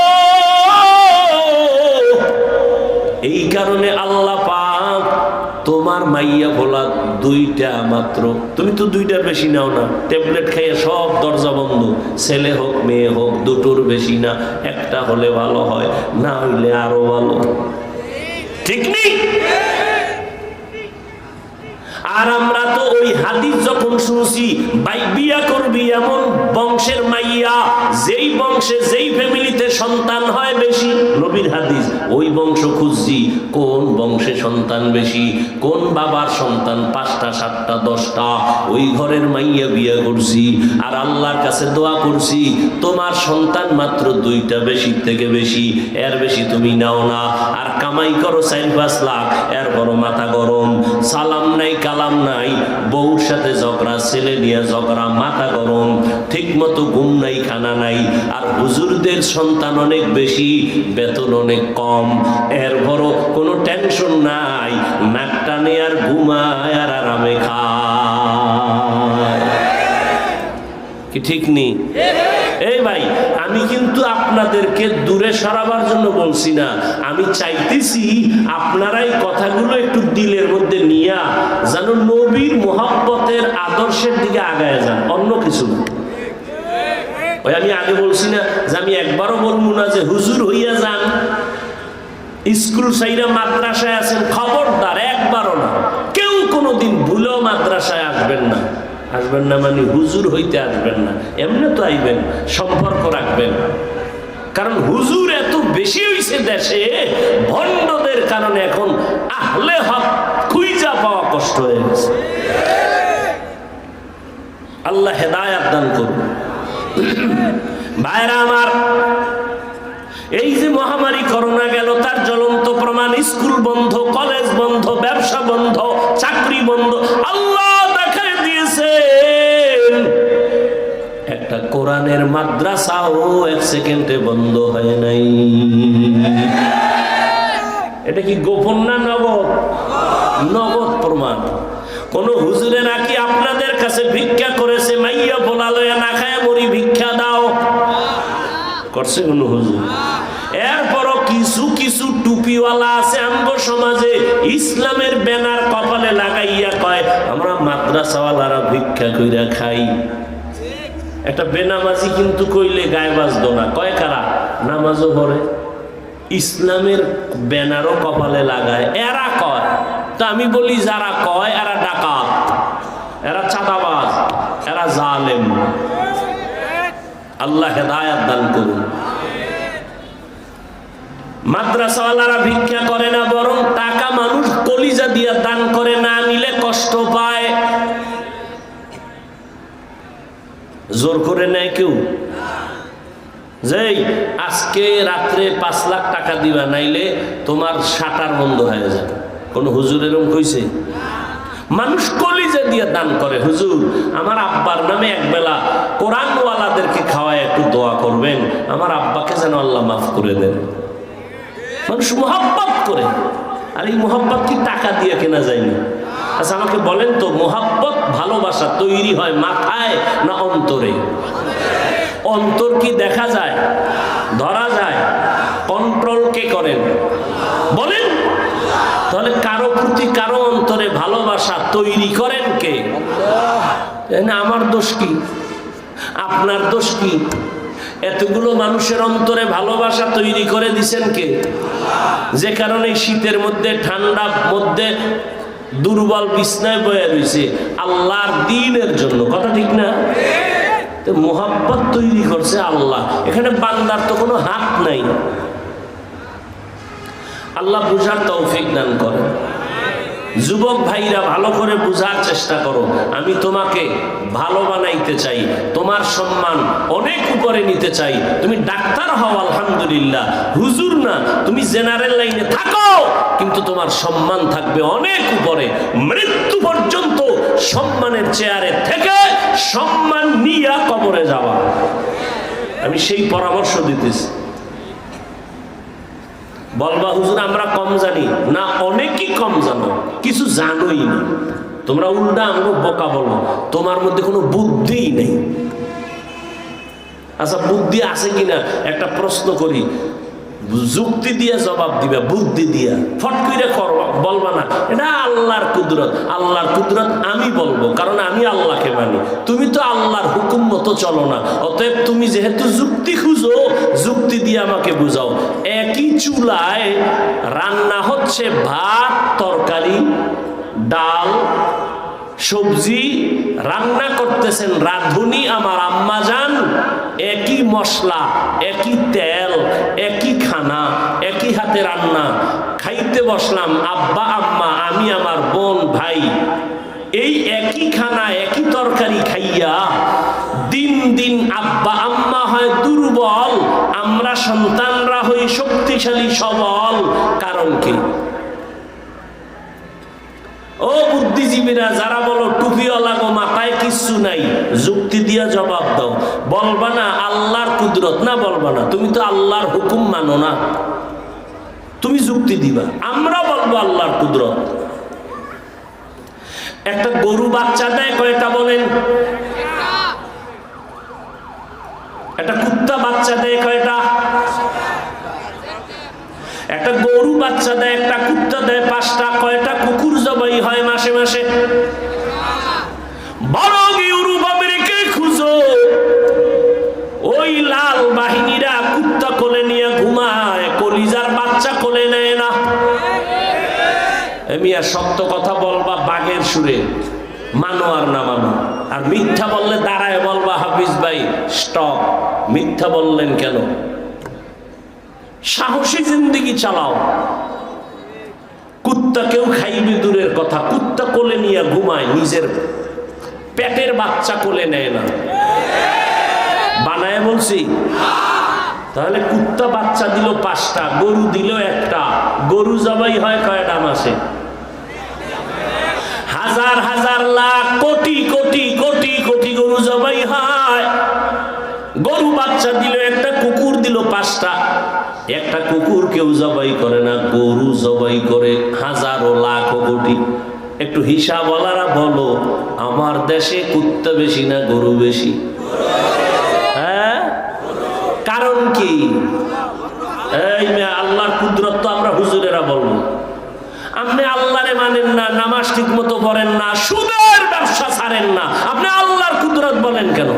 এই কারণে আল্লাহ পাক তোমার মাইয়া ভোলা 2টা মাত্র, তুমি তো 2টার বেশি নাও না, ট্যাবলেট খাইয়ে সব দরজা বন্ধ, ছেলে হোক মেয়ে হোক 2টোর বেশি না, একটা হলে ভালো হয়, না হইলে আরো ভালো, ঠিক নেই? আর আমরা তো ওই হাদিস যখন শুনছি, ভাই বিয়া করবি এমন বংশের মাইয়া, যেই বংশে যেই ফ্যামিলিতে সন্তান হয় বেশি, নবীর হাদিস, ওই বংশ খুঁজছি কোন বংশে সন্তান বেশি, কোন বাবার সন্তান 5টা 7টা 10টা, ওই ঘরের মাইয়া বিয়া করছি। আর আল্লাহর কাছে দোয়া করছি, তোমার সন্তান মাত্র 2টা, বেশি থেকে বেশি, এর বেশি তুমি নাও না। আর কামাই করো 4-5 লাখ, এর বড় মাথা গরম, সালাম নাই কালাম নাই, বউর সাথে ঝগড়া, ছেলে নিয়ে ঝগড়া, মাথা গরম, ঠিক মতো ঘুম নাই, খানা নাই। আর হুজুরদের সন্তান অনেক বেশি, বেতন অনেক কম, এর বড় কোনো টেনশন নাই, নাক টানে আর ঘুমায় আর আরামে খায়। কি ঠিক নেই? এই ভাই, আমি কিন্তু আপনাদেরকে দূরে সরাবার জন্য বলছি না, আমি চাইতেছি আপনারাই কথাগুলো একটু দিলের মধ্যে নিয়া যেন নবীর মুহাব্বতের আদর্শের দিকে আগায় যান, অন্য কিছু না। ওই আমি আগে বলছি না যে আমি একবারও বলবো না যে হুজুর হইয়া যান, স্কুল সাইরা মাদ্রাসায় আছেন, খবরদার, একবারও না। কেউ কোনোদিন ভুলেও মাদ্রাসায় আসবেন না। আসবেন না মানে হুজুর হইতে আসবেন না, এমনি তো আইবেন, সম্পর্ক রাখবেন। কারণ হুজুর এত বেশি হইছে দেশে, ভণ্ডদের কারণে এখন আহলে হক খুঁজা পাওয়া কষ্ট হয়ে গেছে। আল্লাহ হেদায়াত দান করুন। ভাইরা আমার, এই যে মহামারী করোনা গেল, তার জ্বলন্ত প্রমাণ স্কুল বন্ধ, কলেজ বন্ধ, ব্যবসা বন্ধ, চাকরি বন্ধ। আল্লাহ দেখায় দিয়েছেন একটা কোরআনের মাদ্রাসাও এক সেকেন্ডে বন্ধ হয় নাই। এটা কি গোপন না নগদ? নগদ প্রমাণ। কোন হুজুরে নাকি আপনাদের কাছে ভিক্ষা করেছে, মাইয়া পোলা লয়া না খায় মরি, ভিক্ষা দাও করছে কোন হুজুর? এরপরও কিছু কিছু টুপিওয়ালা আছে আমগো সমাজে, ইসলামের ব্যানার কপালে লাগাইয়া কয় আমরা মাদ্রাসাওয়ালারা ভিক্ষা কইরা খাই। একটা বেনামাজি কিন্তু কইলে গায়ে বাজতো না, কয় কারা? নামাজও পড়ে, ইসলামের ব্যানারও কপালে লাগায়, এরা কয়। তা আমি বলি যারা কয় এরা ডাকাত, এরা চাঁদাবাজ, এরা জালেম। আল্লাহ হেদায়াত দান করুন। মাদ্রাসাওয়ালারা ভিক্ষা করে না, বরং টাকা মানুষ কলিজা দিয়া দান করে, না নিলে কষ্ট পায়। জোর করে নেয় কেউ যেই আজকে রাত্রে 5 লাখ টাকা দিবা, নাইলে তোমার শাটার বন্ধ হয়ে যাবে। কোন হুজুর এরকম কইছে? মানুষ কলিজা দিয়ে দান করে। হুজুর আমার আব্বার নামে একবেলা কোরআনওয়ালাদেরকে খাওয়ায় একটু দোয়া করবেন, আমার আব্বাকে যেন আল্লাহ মাফ করে দেন। মানুষ মোহাব্বত করে। আর এই মোহাব্বত কি টাকা দিয়ে কেনা যায়নি? আচ্ছা আমাকে বলেন তো, মোহাব্বত ভালোবাসা তৈরি হয় মাথায় না অন্তরে? অন্তর কি দেখা যায়, ধরা যায়? কন্ট্রোল কে করেন বলেন? তাহলে কারো প্রতি কারো অন্তরে ভালোবাসা তৈরি করেন কে? না আমার দোষ কি, আপনার দোষ কি? এতগুলো মানুষের অন্তরে ভালোবাসা তৈরি করে দিছেন কে? যে কারণে শীতের মধ্যে, ঠান্ডার মধ্যে দুর্বল বিছনায় বয়ে রয়েছে আল্লাহর দ্বীনের জন্য। কথা ঠিক না? মোহাব্বত তৈরি করছে আল্লাহ, এখানে বান্দার তো কোনো হাত নাই। আল্লাহ বুঝার তৌফিক দান করেন। যুবক ভাইরা ভালো করে বুঝার চেষ্টা করো। আমি তোমাকে ভালো বানাইতে চাই, তোমার সম্মান অনেক উপরে নিতে চাই। তুমি ডাক্তার হও আলহামদুলিল্লাহ, হুজুর না, তুমি জেনারেল লাইনে থাকো, কিন্তু তোমার সম্মান থাকবে অনেক উপরে। মৃত্যু পর্যন্ত সম্মানের চেয়ারে থেকে সম্মান নিয়ে কবরে যাওয়া, আমি সেই পরামর্শ দিতেছি। বলবা হুজুর আমরা কম জানি না, অনেকই কম জানো, কিছু জানোই না। তোমরা উল্টা আমাকে বোকা বলো, তোমার মধ্যে কোনো বুদ্ধিই নেই। আচ্ছা বুদ্ধি আছে কিনা একটা প্রশ্ন করি, যুক্তি দিয়ে জবাব দিবা, বুদ্ধি দিয়া ফট করে করবা, বলবা না এটা আল্লাহর কুদরত। আল্লাহর কুদরত আমি বলবো, কারণ আমি আল্লাহকে মানি। তুমি তো আল্লাহর হুকুম মতো চলো না, অতএব তুমি যেহেতু যুক্তি খুঁজো, যুক্তি দিয়ে আমাকে বুঝাও। একই চুলায় রান্না হচ্ছে ভাত, তরকারি, ডাল, সবজি, রান্না করতেছেন রাঁধুনি আমার আম্মাজান। একই মশলা, একই তেল, একই খানা, একই হাতে রান্না। খাইতে বসলাম আব্বা আম্মা, আমি আমার বোন ভাই, এই একই খানা একই তরকারি খাইয়া দিন দিন আব্বা আম্মা হয় দুর্বল, আমরা সন্তানরা হই শক্তিশালী সবল। কারণ কি? ও বুদ্ধিজীবীরা যারা বলো টুপিওয়ালা গো মাথায় কিচ্ছু নাই, যুক্তি দিয়া জবাব দাও। বলবা না আল্লাহর কুদরত, না বলবা না তুমি তো আল্লাহর হুকুম মানো না, তুমি যুক্তি দিবা। আমরা বলবো আল্লাহর কুদরত। একটা গরু বাচ্চা দেয় কয়টা বলেন? একটা কুত্তা বাচ্চা দেয় কয়টা? একটা গরু বাচ্চা দেয়, একটা কুত্তা দেয় 5টা। কয়টা কুকুর জবাই হয় মাসে মাসে? বরং ইউরোপ আমেরিকায় খুঁজো, ওই লাল বাহিনীরা কুত্তা কোলে নিয়ে ঘুমায়, কলিজার বাচ্চা কোলে নেয় না। আমি আর সত্য কথা বলবা বাঘের সুরে, মানো আর না মানো। আর মিথ্যা বললে দাঁড়ায় বলবা হাফিজ ভাই স্টপ, মিথ্যা বললেন কেন? সাহসী জিন্দেগি চালাও। কুত্তাকেও খাইবে দূরের কথা, কুত্তা কোলে নিয়ে ঘুমায়, নিজের পেটের বাচ্চা কোলে নেয় না। বানায় বলছি? তাহলে কুত্তা বাচ্চা দিল 5টা, গরু দিল 1টা। গরু জবাই হয় কয়টা মাসে? হাজার হাজার লাখ কোটি কোটি কোটি কোটি গরু জবাই হয়। গরু বাচ্চা দিল 1টা, কুকুর দিল 5টা। একটা কুকুর কেউ জবাই করে না, গরু জবাই করে হাজারো লাখ কোটি। একটু হিসাব বলারা বলো, আমার দেশে কুত্তা বেশি না গরু বেশি? হ্যাঁ, কারণ কি? এই আল্লাহর কুদরত তো আমরা হুজুরেরা বলবো। আপনি আল্লাহরে মানেন না, নামাজ ঠিক মতো পড়েন না, সুদের ব্যবসা ছাড়েন না, আপনি আল্লাহর কুদরত বলেন কেন?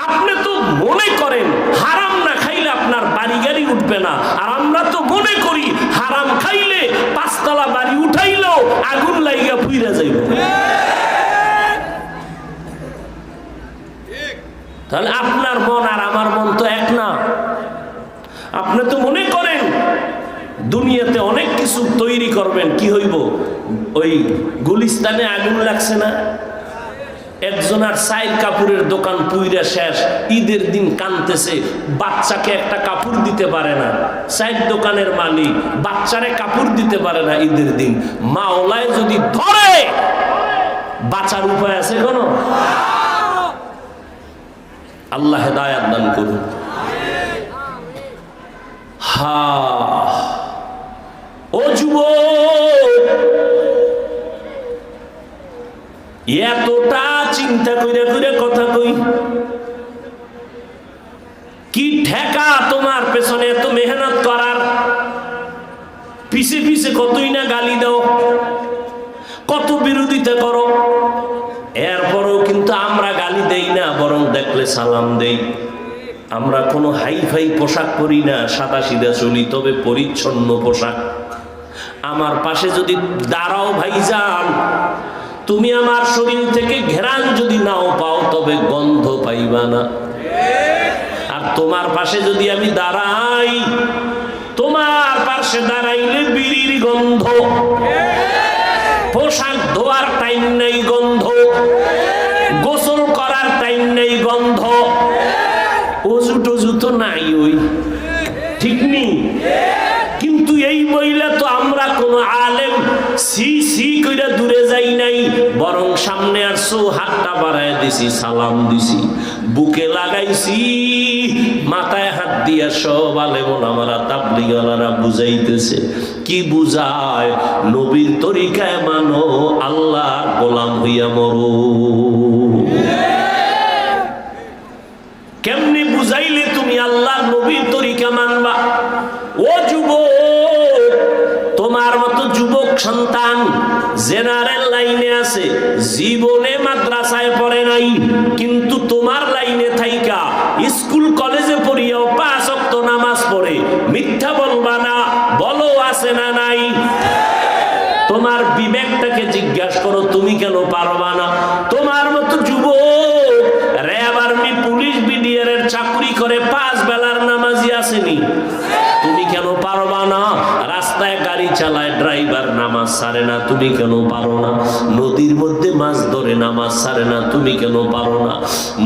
আপনি তো মনে করেন হারাম না খাইলে আপনার বাড়ি গাড়ি উঠবে না, আর আমরা তো মনে করি হারাম খাইলে 5তলা বাড়ি উঠাইলেও আগুন লাইগা পুইরা যাইব। তাহলে আপনার মন আর আমার মন তো এক না। আপনি তো মনে করেন দুনিয়াতে অনেক কিছু তৈরি করবেন, কি হইব? ওই গুলিস্তানে আগুন লাগছে না, একজনের সাইল কাপড়ের দোকান পুইরা শেষ, ঈদের দিন কানতেছে, বাচ্চাকে একটা কাপড় দিতে পারে না। সাইল দোকানের মালিক বাচ্চারে কাপড় দিতে পারে না ঈদের দিন। মাওলায় যদি ধরে বাঁচার উপায় আছে কোনো? আল্লাহ হেদায়েত দান করুন। ও যুবক, এতটা চিন্তা কইরা কইরা কথা কই, কি ঠেকা তোমার পেছনে এত মেহনত করার? পিছে পিছে কতই না গালি দাও, কত বিরোধিতা করো, এরপরও কিন্তু আমরা গালি দেই না, বরং দেখলে সালাম দেই। আমরা কোনো হাইফাই পোশাক পরি না, সাদা সিধা চলি, তবে পরিচ্ছন্ন পোশাক। আমার পাশে যদি দাঁড়াও ভাইজান, তুমি আমার শরীর থেকে ঘ্রাণ যদি নাও পাও, তবে গন্ধ পাইবা না। আর তোমার পাশে যদি আমি দাঁড়াই, তোমার পাশে দাঁড়াইলে বিড়ির গন্ধ, পোশাক ধোয়ার টাইম নেই গন্ধ, গোসল করার টাইম নেই গন্ধ, অজু টজু তো নাই, ওই ঠিক নেই। কিন্তু এই বইলা তো আমরা কোন আলেম সি সি কইরা দূরে যাই নাই, বরং সামনে আসছো, হাতটা বাড়ায় দিছি, সালাম দিছি, বুকে লাগাইছি, মাথায় হাত দিয়া সব আলেম ওলামারা তাবলীগওয়ালারা বুঝাইতেছে। কি বুঝায়? নবীর তরিকায় মানো, আল্লাহর গোলাম হইয়া মরো। কেমনে বুঝাইলে তুমি আল্লাহর নবীর তরিকা মানবা? ও যুবক, তোমার মতো যুবক সন্তান জেনারেল লাইনে আছে, জীবনে মাদ্রাসায় পড়ে নাই, কিন্তু তোমার লাইনে থাইকা স্কুল কলেজে পড়িয়াও 5 ওয়াক্ত নামাজ পড়ে। মিথ্যা বলবা না, বলো আছে না নাই? তোমার বিবেকটাকে জিজ্ঞাসা করো, তুমি কেন পারবা না? তোমার মতো যুবক র্যাব, আর্মি, পুলিশ, বিডিআর এর চাকরি করে 5 বেলার নামাজি আসেনি, তুমি কেন পারবা না? রাস্তায় গাড়ি চালায় ড্রাইভার, নামাজ ছাড়ে না, তুমি কেন পারো না? নদীর মধ্যে মাছ ধরে, নামাজ ছাড়ে না, তুমি কেন পারো না?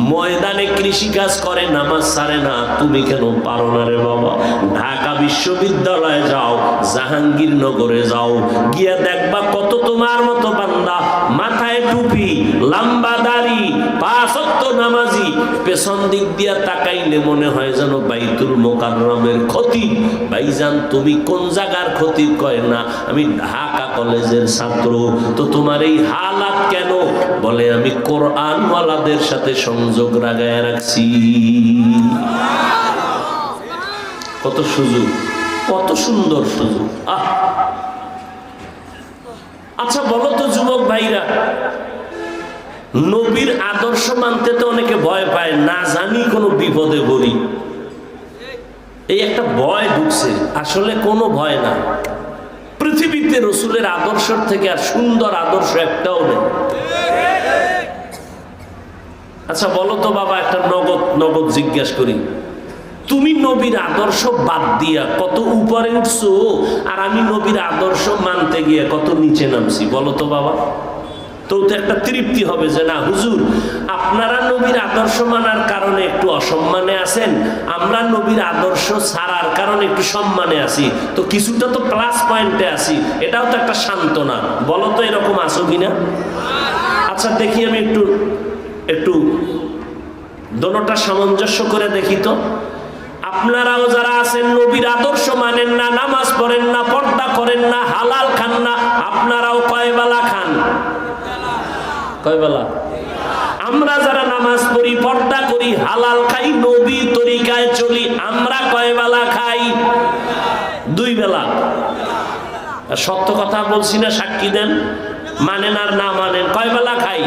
ময়দানে কৃষি কাজ করে, নামাজ ছাড়ে না, তুমি কেন পারো না রে বাবা? ঢাকা বিশ্ববিদ্যালয়ে যাও, জাহাঙ্গীরনগরে যাও, গিয়া দেখবা কত তোমার মতো বান্দা, মাথায় টুপি, লম্বা দাড়ি, 5 ওয়াক্ত নামাজি, পেছন দিক দিয়া তাকাইলে মনে হয় যেন বাইতুল মোকাররমের খতিব। ভাইজান তুমি কোন জায়গার খতিব? কয় না আমি ঢাকা কলেজের ছাত্র। তো তোমার এই হালাত কেন? বলে আমি কোরআনওয়ালাদের সাথে সংযোগ লাগায় রাখছি। কত সুযোগ, কত সুন্দর সুযোগ। আচ্ছা বলো তো যুবক ভাইরা, নবীর আদর্শ মানতে তো অনেকে ভয় পায়, না জানি কোনো বিপদে পড়ি, এই একটা ভয় ঢুকছে। আসলে কোনো ভয় না। পৃথিবীতে রসুলের আদর্শ থেকে আর সুন্দর আদর্শ একটাও নেই। আচ্ছা বলো তো বাবা, একটা নগদ জিজ্ঞাসা করি, তুমি নবীর আদর্শ বাদ দিয়া কত উপরে উঠছো, আর আমি নবীর আদর্শ মানতে গিয়ে কত নিচে নামছি? বলো তো বাবা। তো একটা তৃপ্তি হবে যে না হুজুর, আপনারা নবীর আদর্শ মানার কারণে একটু অসম্মানে আছেন, আমরা নবীর আদর্শ ছাড়ার কারণে একটু সম্মানে আছি, তো কিছুটা তো প্লাস পয়েন্টে আছি, এটাও তো একটা সান্ত্বনা। বলো তো এরকম আছো কিনা? আচ্ছা দেখি আমি একটু দোনোটা সামঞ্জস্য করে দেখি তো। আপনারাও যারা আছেন নবীর আদর্শ মানেন না, নামাজ পড়েন না, পর্দা করেন না, হালাল খান না, আপনারাও কয় বেলা খান? কয় বেলা? আমরা যারা নামাজ পড়ি, পর্দা করি, হালাল খাই, নবীর তরিকায় চলি, আমরা কয় বেলা খাই? 2 বেলা। সত্য কথা বলছি না, সাক্ষী দেন। মানেন আর না মানেন, কয় বেলা খাই?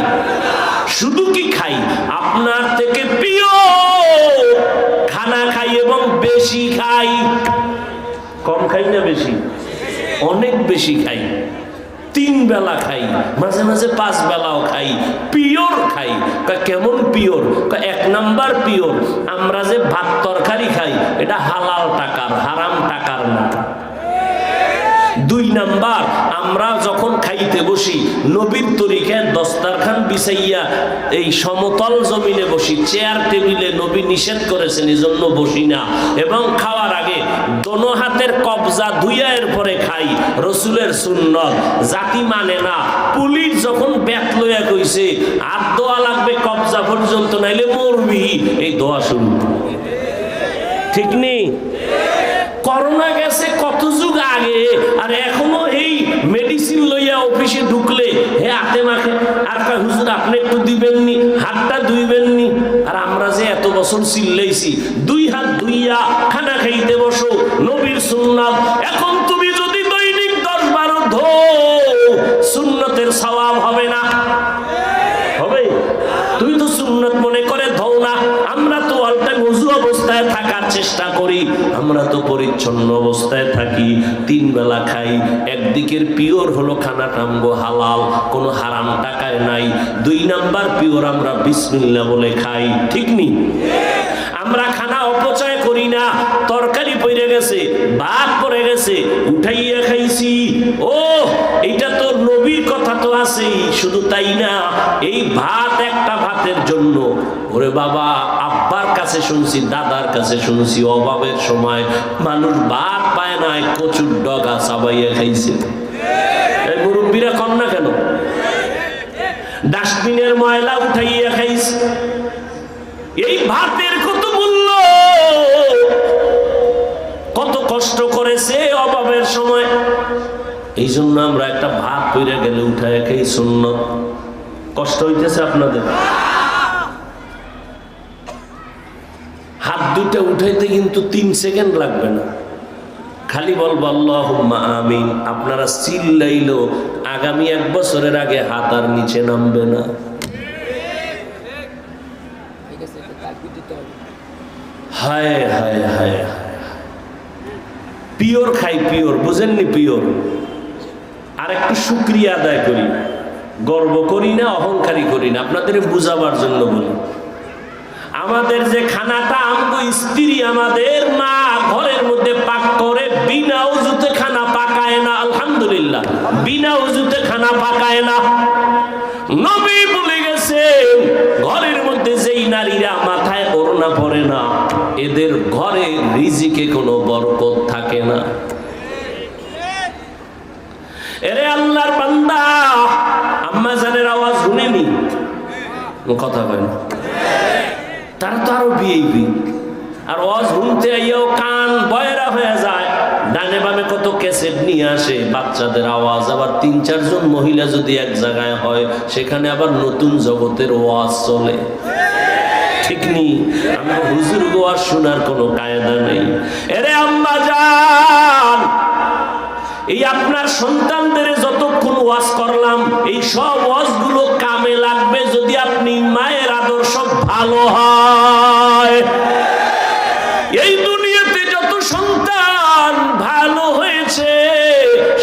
শুধু কি খাই, আপনার থেকে প্রিয় খানা খাই এবং বেশি খাই। কম খাই না বেশি? অনেক বেশি খাই। 3 বেলা খাই, মাঝে মাঝে 5 বেলাও খাই, পিওর খাই। কেমন পিওর? 1 নাম্বার পিওর, আমরা যে ভাত তরকারি খাই এটা হালাল টাকার, হারাম টাকার না। 2 নাম্বার, আমরা যখন খাইতে বসি নবীর তরিকায় দস্তারখান বিছাইয়া এই সমতল জমিনে বসি, চেয়ার টেবিলে নবী নিষেধ করেছেন, এজন্য বসি না। এবং খাওয়ার আগে দোনো হাতের কবজা ধুইয়া এরপরে খাই, রসুলের সুন্নত। জাতি মানে না। পুলিশ যখন ব্যাট লইয়া কইছে আর দোয়া লাগবে কবজা পর্যন্ত, নাইলে মরবি, এই দোয়া শুরু। ঠিক নেই? করোনা গেছে কত যুগ আগে, আর এখনো এই মেডিসিন লইয়া অফিসে ঢুকলে হে হাতে মাখে, আর হুজুর আপনি একটু দিবেননি, হাতটা ধুইবেননি। আর আমরা যে এত বছর চিল্লাইছি 2 হাত ধুইয়া খানা খাইতে বসো, নবীর সুন্নাত। এখন তুমি যদি দৈনিক 10-12 ধো, সুন্নতের সওয়াব হবে না? হবে? তুমি তো সুন্নত মনে করে ধও না। আমরা তো অল টাইম ওযু অবস্থায় থাকার চেষ্টা করি, আমরা তো পরিচ্ছন্ন অবস্থায় থাকি, 3 বেলা খাই। একদিকের পিওর হলো খানা টামগো হালাল, কোনো হারাম টাকায় নাই। 2 নাম্বার পিওর, আমরা বিসমিল্লাহ বলে খাই। ঠিক নি? আমরা খানা অপচয় করি না। তরকারি পড়ে গেছে, ভাত পড়ে গেছে, উঠাইয়া খাইছি। ও এইটা তো নবীর কথা তো আছেই। শুধু তাই না, এই ভাত একটা ভাতের জন্য, ওরে বাবা, আব্বার কাছে শুনছি, দাদার কাছে শুনছি, অভাবের সময় মানুষ ভাত পায় না, কচুর ডগা চাবাইয়া খাইছে। এই মুরব্বীরা কন না কেন? ডাস্টবিনের ময়লা উঠাইয়া খাইছে। এই ভাতের কত মূল্য, কত কষ্ট করেছে অভাবের সময়। এই জন্য আমরা একটা ভাত পইরা গেলে উঠায় খাই, সুন্নত। কষ্ট হইতেছে আপনাদের? হাত দুটা উঠাইতে কিন্তু 3 সেকেন্ড লাগবে না, খালি বলবো আল্লাহুম্মা আমিন। আপনারা চিল্লাইলো আগামী 1 বছরের আগে হাত আর নিচে নামবে না। হায় হায় হায় হায়, পিওর খাই, পিওর। বুঝেননি? পিওর। আর একটু শুকরিয়া আদায় করি, গর্ব করি না, অহংকারী করি না, আপনাদের বুঝাবার জন্য বলি। আমাদের যে খানাটা আমগো স্ত্রী, আমাদের মা ঘরের মধ্যে পাক করে, বিনা ওযুতে খানা পাকায় না। আলহামদুলিল্লাহ, বিনা ওযুতে খানা পাকায় না। নবী বলে গেছেন, ঘরের মধ্যে যেই নারীরা মাথায় ওড়না পরে না, এদের ঘরে রিজিকে কোনো বরকত থাকে না। এরে আল্লাহর বান্দা, আম্মা জানের আওয়াজ শুনেনি? কথা কয় না। ভিআইপি, আর ওয়াজ শুনতে আইয়াও কান বয়রা হয়ে যায়। ডানে বামে কত ক্যাসেট নিয়ে আসে, বাচ্চাদের আওয়াজ। আবার ৩-৪ জন মহিলা যদি এক জায়গায় হয়, সেখানে আবার নতুন জগতের ওয়াজ চলে। ঠিক নি? আমরা হুজুর ওয়াজ শোনার কোনো কায়দা নেই। এরে আম্মা জান, এই আপনার সন্তানদের যতক্ষণ ওয়াজ করলাম, এই সব ওয়াজগুলো কামে লাগবে যদি আপনি মায়ের আদর্শ ভালো হয়। এই দুনিয়াতে যত সন্তান ভালো হয়েছে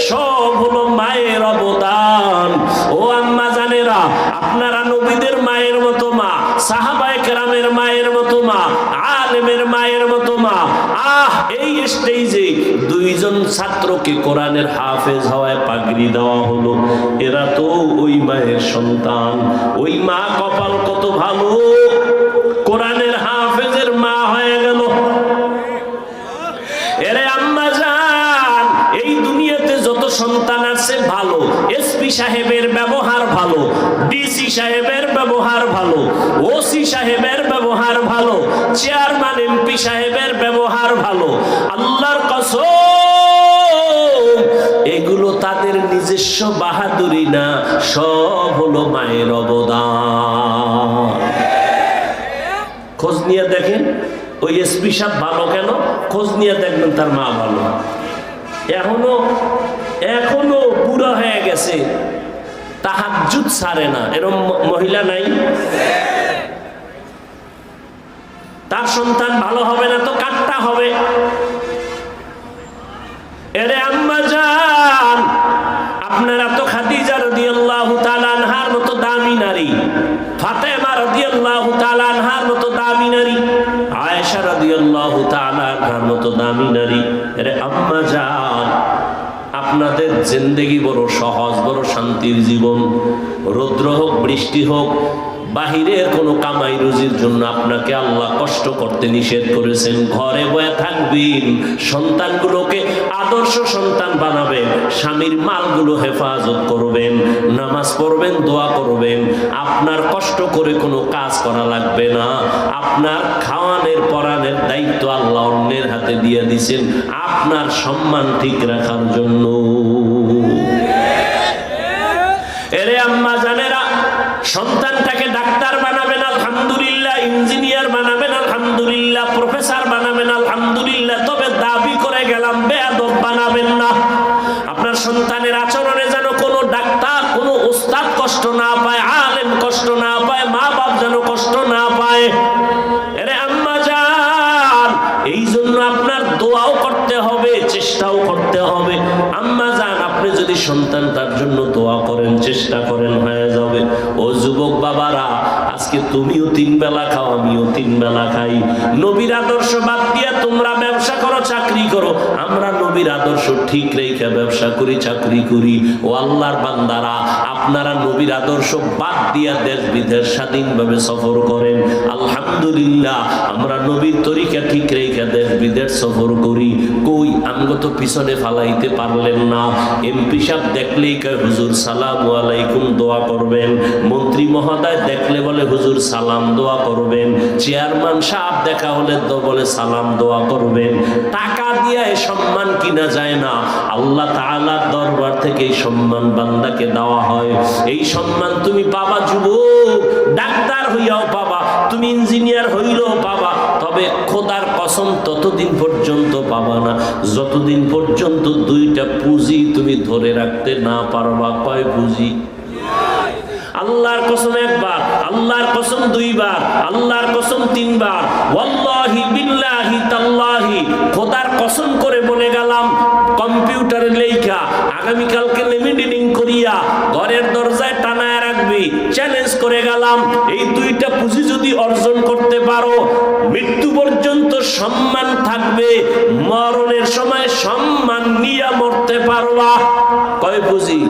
সব হলো মায়ের অবদান। ও আম্মা জানেরা, আপনারা নবীদের মায়ের মতো মা, সাহাবায়ে কেরামের মায়ের মতো মা, আলেমের মায়ের মতো মা। এই স্টেজে 2 জন ছাত্রকে কোরআনের হাফেজ হওয়ায় পাগড়ি দেওয়া হলো। এরা তো ওই মায়ের সন্তান। ওই মা কপাল কত ভালো, কোরআনের হাফেজের মা হয়ে গেল। এরে আম্মা জান, এই দুনিয়াতে যত সন্তান আছে ভালো। এসপি সাহেবের ব্যবহার ভালো, ডিসি সাহেবের ব্যবহার ভালো, ওসি সাহেবের ব্যবহার ভালো, চেয়ারম্যান এমপি সাহেবের ব্যবহার ভালো। আল্লাহর কসম, এগুলো তাদের নিজস্ব বাহাদুরি না, সব হলো মায়ের অবদান। খোঁজ নিয়ে দেখেন ওই এসপি সাহেব ভালো কেন, খোঁজ নিয়ে দেখবেন তার মা ভালো। এখনো বুড়া হয়ে গেছে, তাহাজ্জুদ ছাড়ে না, এরকম মহিলা নাই? তার সন্তান ভালো হবে না তো কাটটা হবে। এরে আম্মা জান, আপনারা তো খাদিজা রাদিয়াল্লাহু তাআলা আনহার মতো দামি নারী, ফাতেমা রাদিয়াল্লাহু তাআলা আনহার মতো দামি নারী, আয়েশা রাদিয়াল্লাহু তাআলা আনহার মতো দামি নারী। এরে আম্মা জান, আপনাদের জিন্দেগি বড় সহজ, বড় শান্তির জীবন। রৌদ্র হোক, বৃষ্টি হোক, বাহিরের কোনো কামাই রুজির জন্য আপনাকে আল্লাহ কষ্ট করতে নিষেধ করেছেন। ঘরে বয়ে থাকবেন, সন্তানগুলোকে আদর্শ সন্তান বানাবেন, স্বামীর মালগুলো হেফাজত করবেন, নামাজ পড়বেন, দোয়া করবেন। আপনার কষ্ট করে কোনো কাজ করা লাগবে না। আপনার খাওয়ানোর পরানের দায়িত্ব আল্লাহ অন্যের হাতে দিয়ে দিয়েছেন আপনার সম্মান ঠিক রাখার জন্য। এরে আম্মা জানেরা, সন্তানটাকে ডাক্তার বানাবেন আলহামদুলিল্লাহ, ইঞ্জিনিয়ার বানাবেন আলহামদুলিল্লাহ, প্রফেসর বানাবেন আলহামদুলিল্লাহ, তবে দাবি করে গেলাম বেয়াদব বানাবেন না। আপনার সন্তানের আচরণে যেন কোনো ডাক্তার, কোনো উস্তাদ কষ্ট না পায়, আলেম কষ্ট না পায়, মা বাপ যেন কষ্ট না পায়। এরে আম্মা জান, এই জন্য আপনার দোয়াও করতে হবে, চেষ্টাও করতে হবে। আম্মা জান, আপনি যদি সন্তানটার জন্য দোয়া করেন, চেষ্টা করেন, হয়ে যাবে। ও যুবক বাবারা, আজকে তুমিও 3 বেলা খাও, আমিও 3 বেলা খাই। নবীর আদর্শ বাদ দিয়া তোমরা ব্যবসা করো, চাকরি করো। আমরা নবীর আদর্শ ঠিক রেখে ব্যবসা করি, চাকরি করি। ও আল্লাহর বান্দারা, আপনারা নবীর আদর্শ বাদ দিয়া দেশ বিদেশ স্বাধীনভাবে সফর করেন। আলহামদুলিল্লাহ, আমরা নবীর তরিকা ঠিক রেখে দেশ বিদেশ সফর করি। কই আমগো তো পিছনে ফালাইতে পারলেন না। এমপি সাহেব দেখলেই কয় হুজুর সালামু আলাইকুম, দোয়া করবেন। মন্ত্রী মহোদয় দেখলে বলে হুজুর সালাম, দোয়া করবেন। চেয়ারম্যান সাহেব দেখা হলে তো বলে সালাম, দোয়া করবেন। টাকা দিয়ে এই সম্মান কিনা যায় না, আল্লাহ তাআলার দরবার থেকে এই সম্মান বান্দাকে দেওয়া হয়। এই সম্মান তুমি পাবা যুবক, ডাক্তার হইয়াও পাবা, তুমি ইঞ্জিনিয়ার হইলেও পাবা, তবে খোদার কসম ততদিন পর্যন্ত পাবা না যতদিন পর্যন্ত 2টা পুঁজি তুমি ধরে রাখতে না পারবা। কয় পুঁজি? আল্লাহর কসম 1 বার, আল্লাহর কসম 2 বার, আল্লাহর কসম 3 বার। ওয়াল্লাহি বিল্লাহি তাল্লাহি, খোদার কসম করে বলে গেলাম, কম্পিউটারে লেখা আগামীকালকে লেমিনেটিং করিয়া ঘরের দরজায় টানায় রাখবি। চ্যালেঞ্জ করে গেলাম, এই 2টা পুঁজি যদি অর্জন করতে পারো, মৃত্যু পর্যন্ত সম্মান থাকবে, মরণের সময় সম্মান নিয়ে মরতে পারবা। কয় পুঁজি?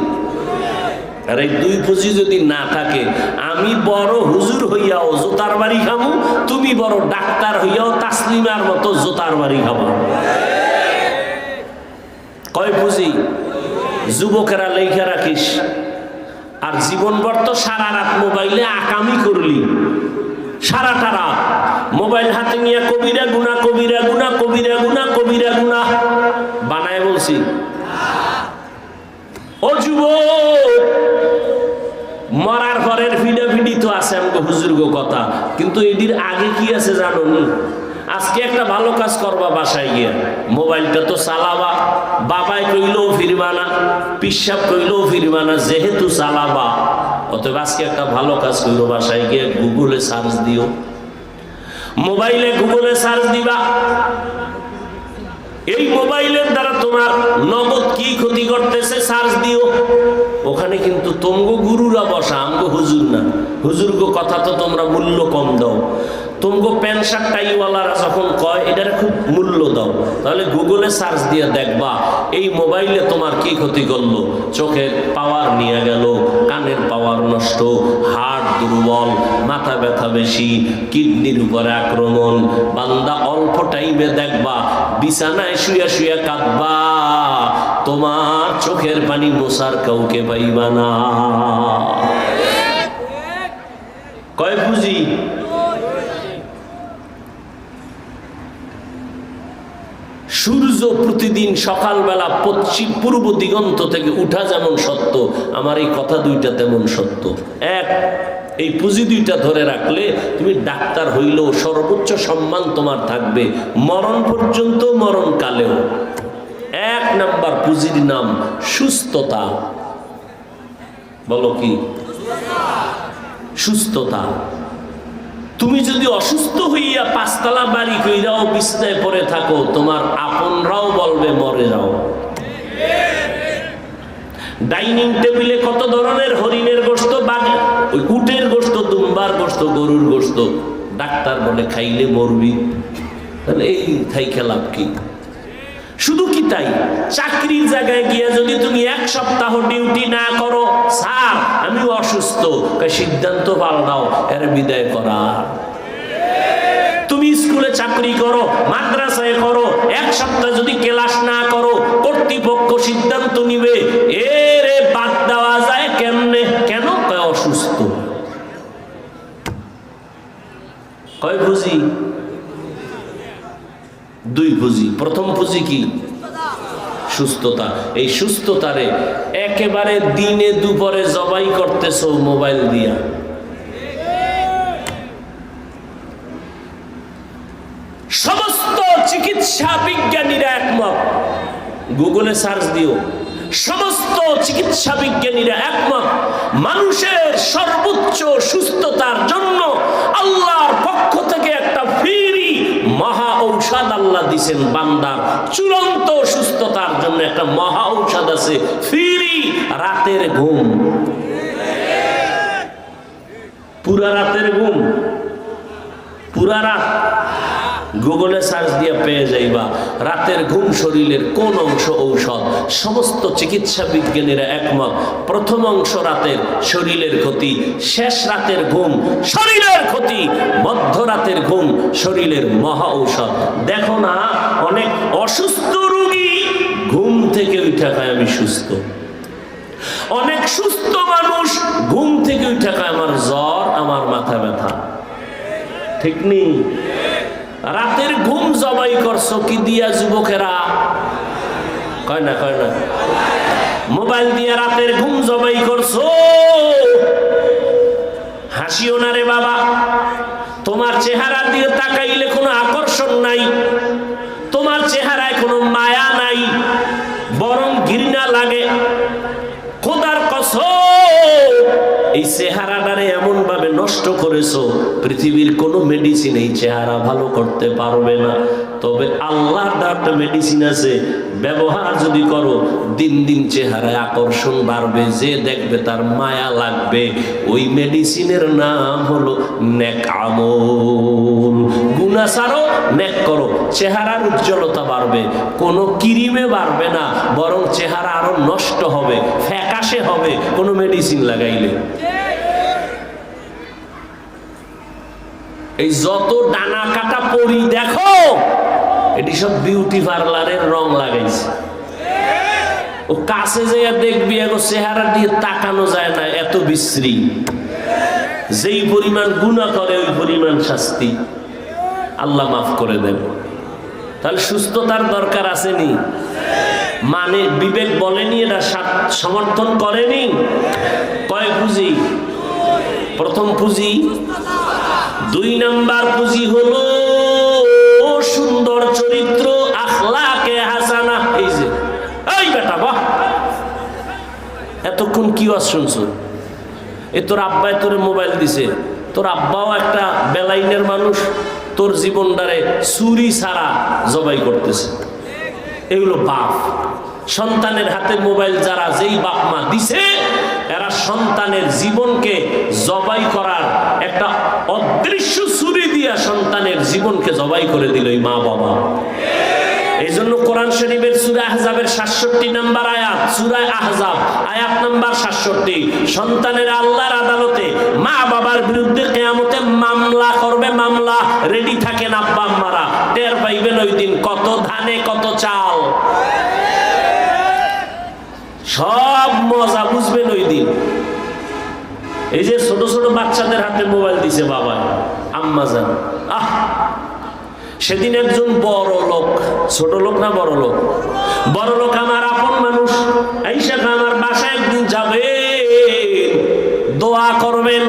আর এই 2 পুঁজি যদি না থাকে, আমি বড় হুজুর হইয়াও জোতার বাড়ি খাবো, তুমি বড় ডাক্তার হইয়াও তাসলিমার মতো জোতার বাড়ি খাবো। কয় পুঁজি? যুবকেরা লেখা রাখিস। আর জীবনভর তো সারা রাত মোবাইলে আকামি করলি, সারাটা রাত মোবাইল হাতে নিয়ে কবিরা গুনাহ, কবিরা গুনাহ, কবিরা গুনাহ, কবিরা গুনাহ বানায় বলছি। ও যুবক, মরার পরের ফিডাফিডি তো আছে আমাকে হুজুর্গ কথা, কিন্তু এটির আগে কি আছে জানো নি? আজকে একটা ভালো কাজ করবা, বাসায় গিয়া মোবাইলটা তো চালাবা, বাবাই কইলেও ফিরবা না, পিসাব কইলেও ফিরবা না, যেহেতু চালাবা অতএব আজকে একটা ভালো কাজ করো, বাসায় গিয়ে গুগলে সার্চ দিও। মোবাইলে গুগলে সার্চ দিবা, এই মোবাইলের দ্বারা তোমার নগদ কি ক্ষতি করতেছে সার্চ দিও। ওখানে কিন্তু তোমগো গুরুরা বসা, আমগো হুজুর না। হুজুরগো কথা তো তোমরা মূল্য কম দাও, তোমগো প্যান্ট শার্ট টাইওয়ালারা যখন কয় এটার খুব মূল্য দাও। তাহলে গুগলে সার্চ দিয়ে দেখবা এই মোবাইলে তোমার কি ক্ষতি করলো। চোখের পাওয়ার নিয়ে গেল, কানের পাওয়ার নষ্ট, হার্ট দুর্বল, মাথা ব্যথা বেশি, কিডনির উপরে আক্রমণ। বান্দা অল্প টাইমে দেখবা বিছানায় শুয়ে শুয়ে কাঁদবা, তোমার চোখের পানি মোছার কাউকে পাইবা না। কয় বুঝি? সূর্য প্রতিদিন সকালবেলা পশ্চিম পূর্ব দিগন্ত থেকে উঠা যেমন সত্য, আমার এই কথা দুইটা তেমন সত্য। এক, এই পুঁজি দুইটা ধরে রাখলে তুমি ডাক্তার হইলেও সর্বোচ্চ সম্মান তোমার থাকবে মরণ পর্যন্ত, মরণকালেও। এক নাম্বার পুঁজির নাম সুস্থতা। বলো কি? সুস্থতা। তুমি যদি অসুস্থ হইয়া পাঁচতলা বাড়ি কইরাও বিছনায় পড়ে থাকো, তোমার আপনরাও বলবে মরে যাও। ডাইনিং টেবিলে কত ধরনের হরিণের গোশত, ওই উটের গোশত, দুম্বার গোশত, গরুর গোশত, ডাক্তার বলে খাইলে মরবি। তাহলে এই খাইকে লাভ কি? শুধু কি তাই, চাকরির জায়গায় গিয়ে যদি তুমি এক সপ্তাহ ডিউটি না করো, স্যার আমি অসুস্থ, সিদ্ধান্ত পাল্টাও, এর বিদায় করা। তুমি স্কুলে চাকরি করো, মাদ্রাসায় করো, এক সপ্তাহ যদি ক্লাস না করো, কর্তৃপক্ষ সিদ্ধান্ত নিবে এরে বাদ দেওয়া যায় কেমনে? কেন? অসুস্থ। কয় পুঁজি? দুই পুঁজি। প্রথম পুঁজি কি? সুস্থতা। এই সুস্থতারে একেবারে দিনে দুপুরে জবাই করতেছো মোবাইল দিয়া। সমস্ত চিকিৎসা বিজ্ঞানীরা একমত, গুগলে সার্চ দিও, সমস্ত চিকিৎসা বিজ্ঞানীরা একমত, মানুষের সর্বোচ্চ সুস্থতার জন্য আল্লাহর পক্ষ থেকে একটা ফ্রি মহা ঔষধ আল্লাহ দিছেন। বান্দার চূড়ান্ত সুস্থতার জন্য একটা মহা ঔষধ আছে, ফ্রি রাতের ঘুম। পুরা রাতের ঘুম, পুরা রাত গুগলে সার্চ দিয়ে পেয়ে যাইবা রাতের ঘুম শরীরের কোন অংশ ঔষধ। সমস্ত চিকিৎসা বিজ্ঞানীরা একমত, প্রথম অংশ রাতের শরীরের ক্ষতি, শেষ রাতের ঘুম শরীরের ক্ষতি, মধ্যরাতের ঘুম শরীরের মহা ঔষধ। দেখো না অনেক অসুস্থ রোগী ঘুম থেকে উঠে খায় আমি সুস্থ, অনেক সুস্থ মানুষ ঘুম থেকে উঠে খায় আমার জ্বর, আমার মাথা ব্যথা। ঠিক নেই? রাতের ঘুম জবাই করছো কি দিয়া যুবকেরা? কয় না, কয় না? মোবাইল দিয়ে রাতের ঘুম জবাই করছো। হাসিও না রে বাবা, তোমার চেহারা দিয়ে তাকাইলে কোনো আকর্ষণ নাই, তোমার চেহারায় কোনো মায়া নাই, বরং ঘৃণা লাগে। খোদার কসম, এই চেহারাটারে এমন ভাবে নষ্ট করেছো, পৃথিবীর কোনো মেডিসিন এই চেহারা ভালো করতে পারবে না। তবে আল্লাহর একটা মেডিসিন আছে, ব্যবহার যদি করো দিন দিন চেহারায় আকর্ষণ বাড়বে, যে দেখবে তার মায়া লাগবে। ওই মেডিসিনের নাম হলো নেক আমল। গুনাহ ছাড়ো, নেক করো, চেহারার উজ্জ্বলতা বাড়বে। কোনো ক্রিমে বাড়বে না, বরং চেহারা আরো নষ্ট হবে, ফ্যাকাশে হবে কোনো মেডিসিন লাগাইলে। এই যত ডানা কাটা পরি দেখো, এটি সব বিউটি পার্লারের রং লাগাইছে। ও কাছে যাইয়া দেখবি এগো চেহারা দিয়ে তাকানো যায় না, এত বিশ্রী। যেই পরিমাণ গুনাহ করে ওই পরিমাণ শাস্তি। আল্লাহ মাফ করে দেন। তাহলে সুস্থতার দরকার আসেনি? মানে বিবেক বলেনি, এটা সমর্থন করেনি? কয় পুঁজি? প্রথম পুঁজি। 2 নাম্বার পুঁজি হলো সুন্দর চরিত্র, আখলাকে হাসানা। এই যে এই বেটা, বাহ, এতক্ষণ কি ওয়াজ শুনছো? এ তোর আব্বাই তোরে মোবাইল দিছে, তোর আব্বাও একটা বেলাইনের মানুষ, তোর জীবনটারে চুরি ছাড়া জবাই করতেছে। এগুলো বাপ। সন্তানের হাতে মোবাইল যারা, যেই বাপ মা দিছে, এরা সন্তানের জীবনকে জবাই করার একটা অদৃশ্য ছুরি দিয়া সন্তানের জীবনকে জবাই করে দিল এই মা বাবা। এই জন্য কোরআন শরীফের সূরা আহজাবের 67 নাম্বার আয়াত, সূরা আহজাব আয়াত নাম্বার 67, সন্তানের আল্লাহর আদালতে মা বাবার বিরুদ্ধে কিয়ামতে মামলা করবে। মামলা রেডি থাকেন আব্বা আম্মারা, টের পাইবেন ওই দিন কত ধানে কত চাল, সব মজা বুঝবেন ওই দিন। এই যে ছোট ছোট বাচ্চাদের হাতে মোবাইল দিছে বাবা আম্মা জান, সেদিন একজন বড় লোক, ছোট লোক না বড় লোক, বড় লোক আমার আপন মানুষ, আইসা আমার বাসায় একদিন যাবে, দোয়া করবেন।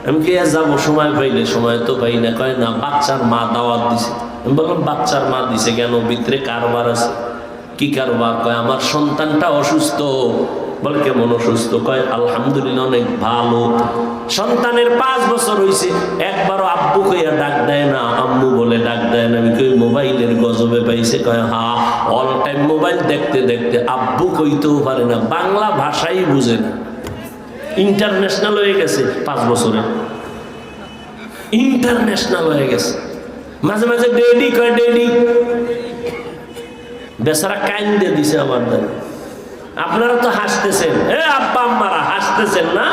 আমি কি যাবো সময় পাইলে? সময় তো পাই না। কয় না, বাচ্চার মা দাওয়াত দিছে। আমি বললাম বাচ্চার মা দিছে কেন? ভিতরে কারবার আছে। কি কারবার? কয় আমার সন্তানটা অসুস্থ। বলে কেমন অসুস্থ? কয় আলহামদুলিল্লাহ অনেক ভালো। সন্তানের 5 বছর হয়েছে, একবারও আব্বু কইয়া ডাক দেয় না, আম্মু বলে ডাক দেয় না। আমি কই মোবাইলের গজবে পাইছে? কয় হ্যাঁ, অল টাইম মোবাইল দেখতে দেখতে আব্বু কইতেও পারে না, বাংলা ভাষাই বুঝে না। ইন্টারন্যাশনাল হয়ে গেছে 5 বছরে, ইন্টারন্যাশনাল হয়ে গেছে। মাঝে মাঝে ডেডি কয় ডেডি। বেচারা কাইন্দে দিছে আমার দ্বারা। আপনারা তো হাসতেছেন, আব্বা আম্মারা হাসতেছেন না?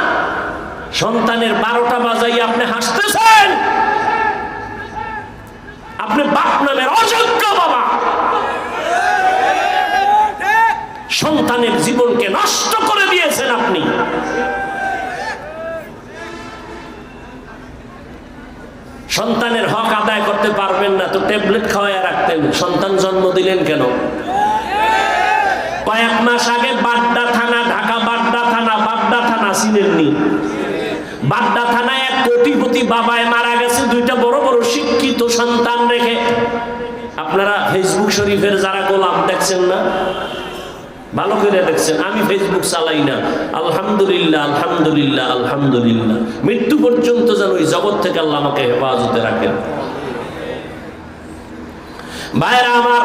সন্তানের 12টা বাজাই আপনি হাসতেছেন? আপনি বাপ নামের অযোগ্য বাবা, সন্তানের জীবনকে নষ্ট করে দিয়েছেন আপনি। সন্তানের হক আদায় করতে পারবেন না তো ট্যাবলেট খাওয়ায় রাখতেন। সন্তান জন্ম দিলেন কেন? কয়েক মাস আগে বাড্ডা থানা, ঢাকা বাড্ডা থানা চিনেননি? বাড্ডা থানায় এক কোটিপতি বাবায় মারা গেছে 2টা বড় বড় শিক্ষিত সন্তান রেখে। আপনারা ফেসবুক শরীফের যারা গোলাম দেখছেন না? ভালো করে দেখছেন। আমি ফেসবুক চালাই না। আলহামদুলিল্লাহ আলহামদুলিল্লাহ আলহামদুলিল্লাহ, মৃত্যু পর্যন্ত যেন ওই জগৎ থেকে আল্লাহ আমাকে হেফাজতে রাখেন। ভাইরা আমার,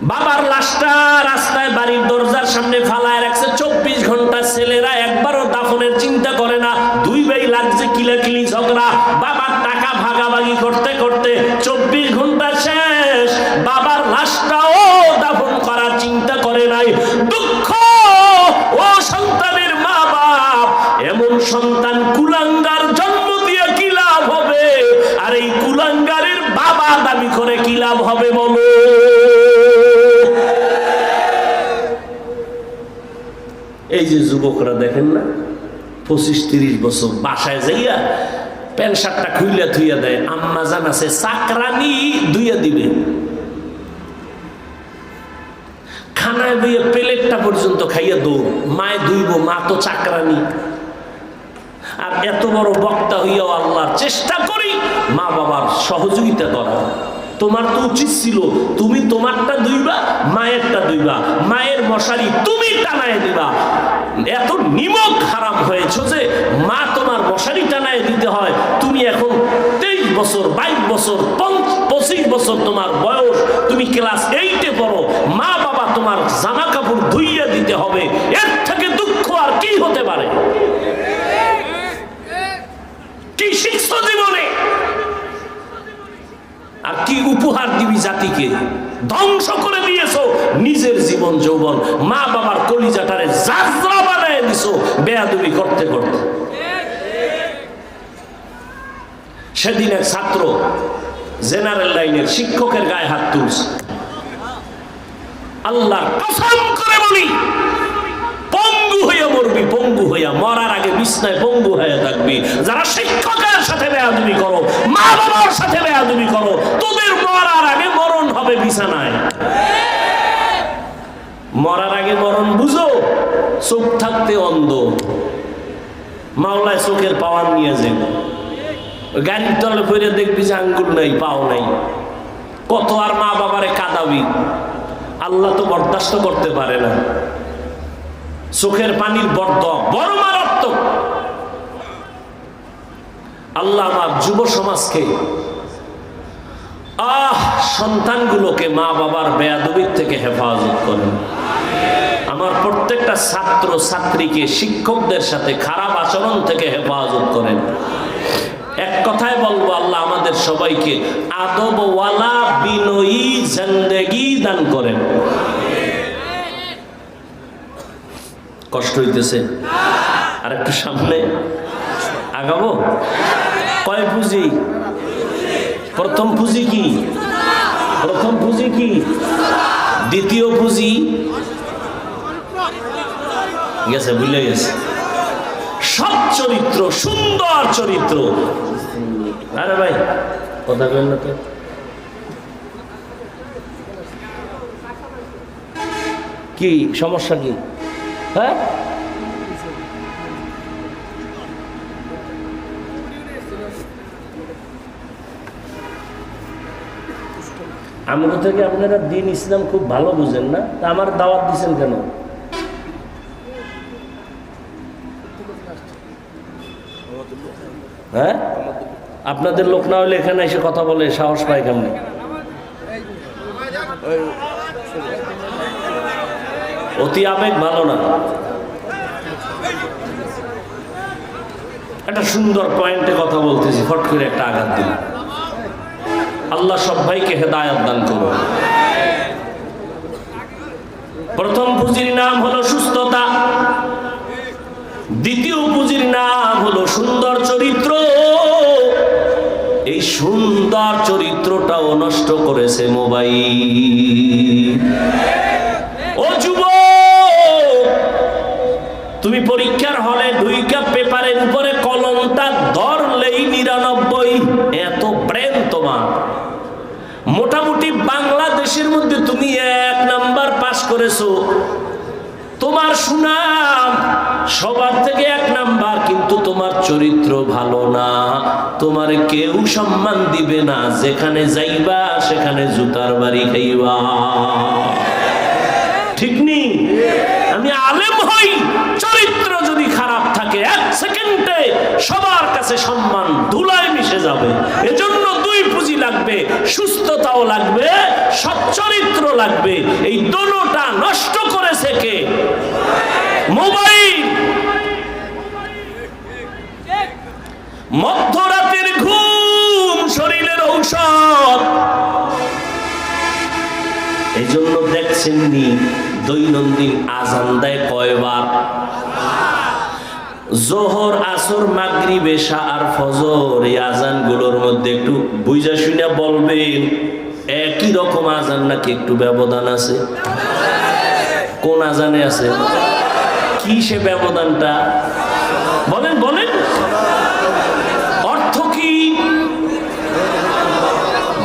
বাবার লাশটা রাস্তায় বাড়ির দরজার সামনে ফালায় রাখছে। 24 ঘন্টা ছেলেরা একবারও দাফনের চিন্তা করে না। 2 ভাই লাগছে কিলাকিলি ঝগড়া, বাবার টাকা ভাগাভাগি করতে করতে 24 ঘন্টা শেষ। বাবার লাশটাও দাফন করার চিন্তা করে নাই। দুঃখ ও সন্তানের মা বাপ, এমন সন্তান কুলাঙ্গার জন্ম দিয়ে কি লাভ হবে? আর এই কুলাঙ্গারের বাবা দাবি করে কি লাভ হবে বলো? এই যে যুবকরা দেখেন না, 25-30 বছর বাসায় যাইয়া প্যান্ট শার্টটা খুইলা থুইয়া দেয়। আম্মা জান আছে চাকরানি ধুইয়া দিবে, খানায় বইয়ে প্লেটটা পর্যন্ত খাইয়া দৌড়। মায় ধুইব, মা তো চাকরানি। আর এত বড় বক্তা হইয়াও আল্লাহর চেষ্টা করি মা বাবার সহযোগিতা করা। তোমার তো উচিত ছিল তুমি তোমারটা ধুইবা, মায়েরটা ধুইবা, মায়ের মশারি তুমি টানায় দিবা। এত নিমক হারাম হয়েছ যে মা তোমার মশারি টানায় দিতে হয়। তুমি এখন 23 বছর 22 বছর 25 বছর তোমার বয়স, তুমি ক্লাস 8-এ পড়ো, মা বাবা তোমার জামা কাপড় ধুইয়া দিতে হবে। এর থেকে দুঃখ আর কি হতে পারে? কি শিখছো জীবনে? আর কি উপহার দিবি জাতিকে? ধ্বংস করে দিয়েছো নিজের জীবন যৌবন, মা বাবার কলিজাটারে জাজরা বানায় দিছো বেয়াদবি করতে করতে। সেদিন এক ছাত্র জেনারেল লাইনের শিক্ষকের গায়ে হাত তুলছে। আল্লাহর কসম করে বলি, পঙ্গু হইয়া মরবি, পঙ্গু হইয়া মরার আগে বিছনায় পঙ্গু হয়ে থাকবি। যারা শিক্ষকের সাথে বেয়াদবি করো, মা বাবার সাথে বেয়াদবি করো, তোদের মরার আগে মরণ হবে বিছানায়। মরার আগে মরণ বুঝো, চোখ থাকতে অন্ধ। মাওলায় চোখের পাওয়ার নিয়ে যাবে, গাড়ির তলে ফিরে দেখবি যে আঙ্গুল নাই, পাও নাই। কত আর মা বাবারে কাঁদাবি, আল্লাহ তো বরদাস্ত করতে পারে না। চোখের পানির বর্ধক বড় মারাত্মক। আল্লাহ আমার যুব সমাজকে, সন্তানগুলোকে মা বাবার বেয়াদবির থেকে হেফাজত করেন। আমার প্রত্যেকটা ছাত্র ছাত্রীকে শিক্ষকদের সাথে খারাপ আচরণ থেকে হেফাজত করেন। এক কথায় বলবো, আল্লাহ আমাদের সবাইকে আদবওয়ালা বিনয়ী জিন্দেগি দান করেন। কষ্ট হইতেছে? আর একটু সামনে আগাবো। কয় পুঁজি? প্রথম পুঁজি কি? প্রথম পুঁজি কি? দ্বিতীয় পুঁজি গেছে, ভুলে গেছে। সৎ চরিত্র, সুন্দর চরিত্র। আরে ভাই কথা বলেন না তো। কি সমস্যা কি? হ্যাঁ, আমগো থেকে আপনারা দিন ইসলাম খুব ভালো বুঝেন না, তা আমার দাওয়াত দিচ্ছেন কেন? হ্যাঁ, আপনাদের লোক না হলে এখানে এসে কথা বলে সাহস পায় কেমন? অতি আবেগ ভালো না। একটা সুন্দর পয়েন্টে কথা বলতেছি, ফট করে একটা আঘাত দিল। আল্লাহ সবাইকে হেদায়েত দান করুন। প্রথম পুঁজির নাম হলো সুস্থতা, দ্বিতীয় পুঁজির নাম হলো সুন্দর চরিত্র। এই সুন্দর চরিত্রটাও নষ্ট করেছে মোবাইল। ও যুবক, তুমি পরীক্ষার হলে 2 কাপ পেপারের উপরে কলমটা ধরলেই 99। এত ব্রেন তোমার। মোটামুটি বাংলাদেশের মধ্যে তুমি 1 নাম্বার পাস করেছো, তোমার সুনাম সবার থেকে 1 নাম্বার, কিন্তু তোমার চরিত্র ভালো না। তোমার কেউ সম্মান দিবে না, যেখানে যাইবা সেখানে জুতার বাড়ি খাইবা। ঠিক নেই? আমি আলেম হই, চরিত্র যদি খারাপ থাকে 1 সেকেন্ডে সবার কাছে সম্মান ধুলায় মিশে যাবে। এজন্য 2 পুঁজি লাগবে, সুস্থতাও লাগবে, সচ্চরিত্র লাগবে। এই দুটোটা নষ্ট করেছে কে? মোবাইল। মধ্যরাতের ঘুম শরীরের ঔষধ। এই জন্য দেখছেন নি দৈনন্দিন আজান দেয় কয়বার? জোহর, আসর, মাগরিব, এশা আর ফজর। এই আজানগুলোর মধ্যে একটু বুঝা শুনে বলবেন, একই রকম আজান নাকি একটু ব্যবধান আছে? কোন আজানে আছে? কি সে ব্যবধানটা? বলেন বলেন, অর্থ কি?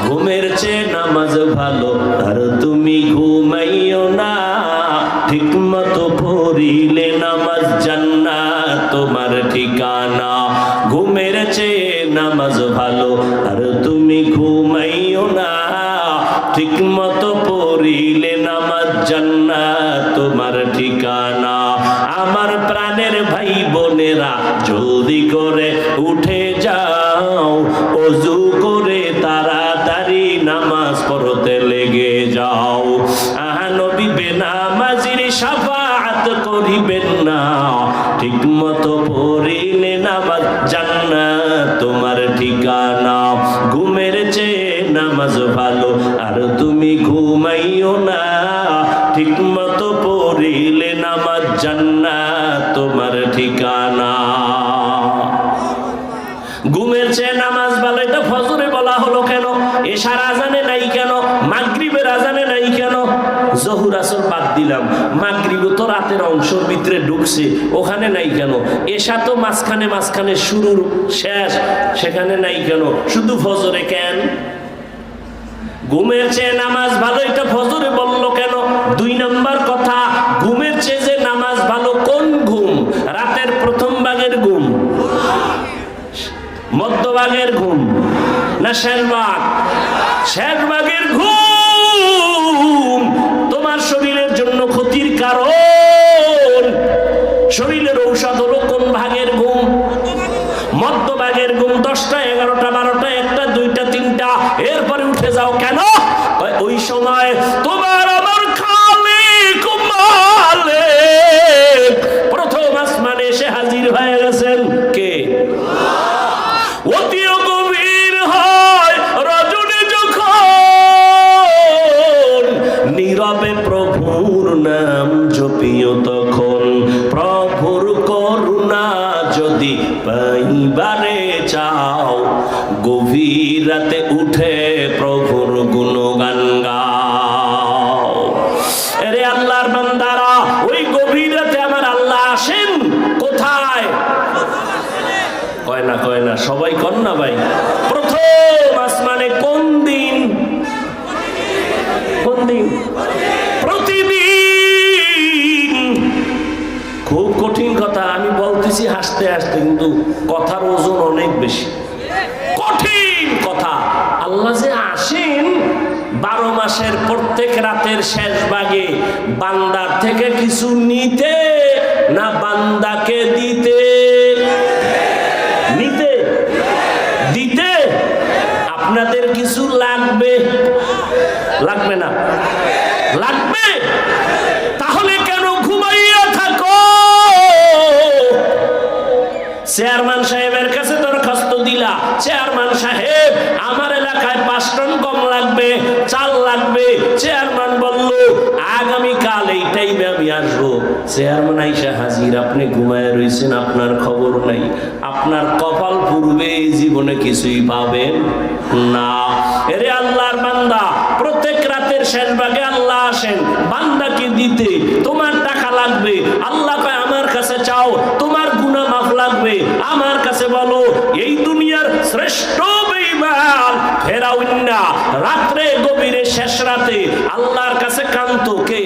ঘুমের চেয়ে নামাজ ভালো, আর তুমি ঘুমাইও না। ঠিক মতো পড়িলে নামাজ জান্নাত তোমার ঠিকানা। ঘুমের চেয়ে নামাজ ভালো, আর তুমি ঘুমাইও না। ঠিক মতো পড়িলে নামাজ জান্নাত তোমার ঠিকানা। আমার প্রাণের ভাই বোনেরা, জলদি করে উঠে যাও, ওযু করে তাড়াতাড়ি নামাজ পড়তে লেগে যাও। নবী বেনামাজির শাফাআত করিবেন না। ঠিক মতো পড়িলে নামাজ জান্নাত তোমার ঠিকানা। ঘুমের চেয়ে নামাজ ভালো, আর তুমি ঘুমাইও না। ঠিক মতো পড়িলে নামাজ জান্নাত তোমার ঠিকানা। ঘুমের চেয়ে নামাজ ভালো, এটা ফজরে বলা হলো কেন? এশার আজানে নাই কেন? মাগরিবের আজানে নাই কেন? জহুর আসর বাদ দিলাম, মাগরিব তো রাতের অংশের ভিতরে ঢুকছে, ওখানে নাই কেন? এশা তো মাঝখানে মাঝখানে শুরুর শেষ, সেখানে নাই কেন? শুধু ফজরে কেন? ঘুমের চেয়ে নামাজ ভালো, এটা ফজরে বললো কেন? 2 নম্বর কথা, ঘুমের চেয়ে যে নামাজ ভালো, কোন ঘুম? রাতের প্রথম ভাগের ঘুম, মধ্যভাগের ঘুম, না শেষ ভাগ? শেষ ভাগের ঘুম তোমার শরীরের জন্য ক্ষতির কারণ। শরীরের ঔষধ হলো কোন ভাগের ঘুম? মধ্যভাগের ঘুম। 10টা 11টা 12টা 1টা 2টা 3টা, এরপরে উঠে যাও কেন? ওই সময় তোমার আমার খালিক মালিক প্রথম আসমানে এসে হাজির হয়ে গেছেন। কে? অতি গভীর হয় রজনী যখন, নীরবে প্রভুর নাম জপিও তখন। প্রভুর করুণা যদি পাইবারে চাও, গভীর রাতে উঠে প্রভুর গুণগান গাও। এরে আল্লাহর বান্দারা, ওই গভীর রাতে আমার আল্লাহ আসেন কোথায়? কয় না সবাই কর না ভাই। প্রথম আসমানে কোন দিন? কোন দিন? প্রতিদিন। খুব কঠিন কথা আমি বলতেছি হাসতে হাসতে, কিন্তু কথার ওজন অনেক বেশি, কঠিন কথা। আল্লাহ যে আসেন 12 মাসের প্রত্যেক রাতের শেষ ভাগে, বান্দার থেকে কিছু নিতে না বান্দাকে দিতে? নিতে, দিতে। আপনাদের কিছু লাগবে, লাগবে না? লাগবে। তাহলে কেন ঘুমাইয়া থাকো? চেয়ারম্যান সাহেবের কাছে দরখাস্ত দিলা, চেয়ারম্যান সাহেব আমার এলাকায় 5 টন গম লাগবে, চাল লাগবে। চেয়ারম্যান বলল আগামীকাল এই টাইমে আমি আসবো। চেয়ারম্যান আইসা হাজির, আপনি ঘুমায় রয়েছেন, আপনার খবর নাই। আপনার কপাল পূর্বে এই জীবনে কিছুই পাবেন না। এরে আল্লাহর বান্দা, প্রত্যেক রাতের শেষ ভাগে আল্লাহ আসেন বান্দাকে দিতে। তোমার টাকা লাগবে, আল্লাহ কয় আমার কাছে চাও। তোমার গুনাহ মাফ লাগবে, আমার কাছে বলো। এই দুনিয়ার শ্রেষ্ঠ বেঈমান ফেরাউন না, রাত্রে গভীরে শেষ রাতে আল্লাহর কাছে কাঁদতো কে?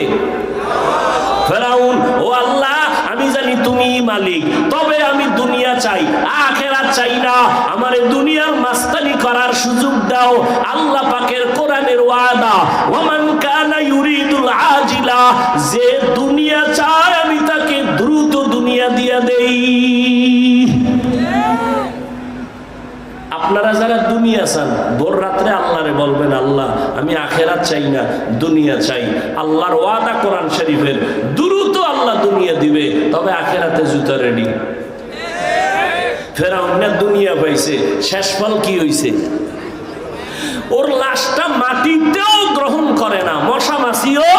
ফেরাউন। ও আল্লাহ, আমি জানি তুমি মালিক, তবে আমি দুনিয়া চাই, আখিরাত চাই না। আমারে দুনিয়ার মাস্তানি করার সুযোগ দাও। আল্লাহ পাকের কোরআনের ওয়াদা, ওয়ামান কানা ইউরিদুল আজিলা, যে দুনিয়া চায় আমি তাকে দ্রুত দুনিয়া দিয়া দেই। আপনারা যারা দুনিয়া চান, ভোর রাত্রে আল্লাহরে বলবেন আল্লাহ আমি আখিরাত চাই না, দুনিয়া চাই। আল্লাহর ওয়াদা কোরআন শরীফের, দ্রুত আল্লাহ দুনিয়া দিবে, তবে আখিরাতে জুতা রেডি। ফেরাউন দুনিয়া পাইছে, শেষ ফল কি হইছে? ওর লাশটা মাটিতেও গ্রহণ করে না, মশা মাছিও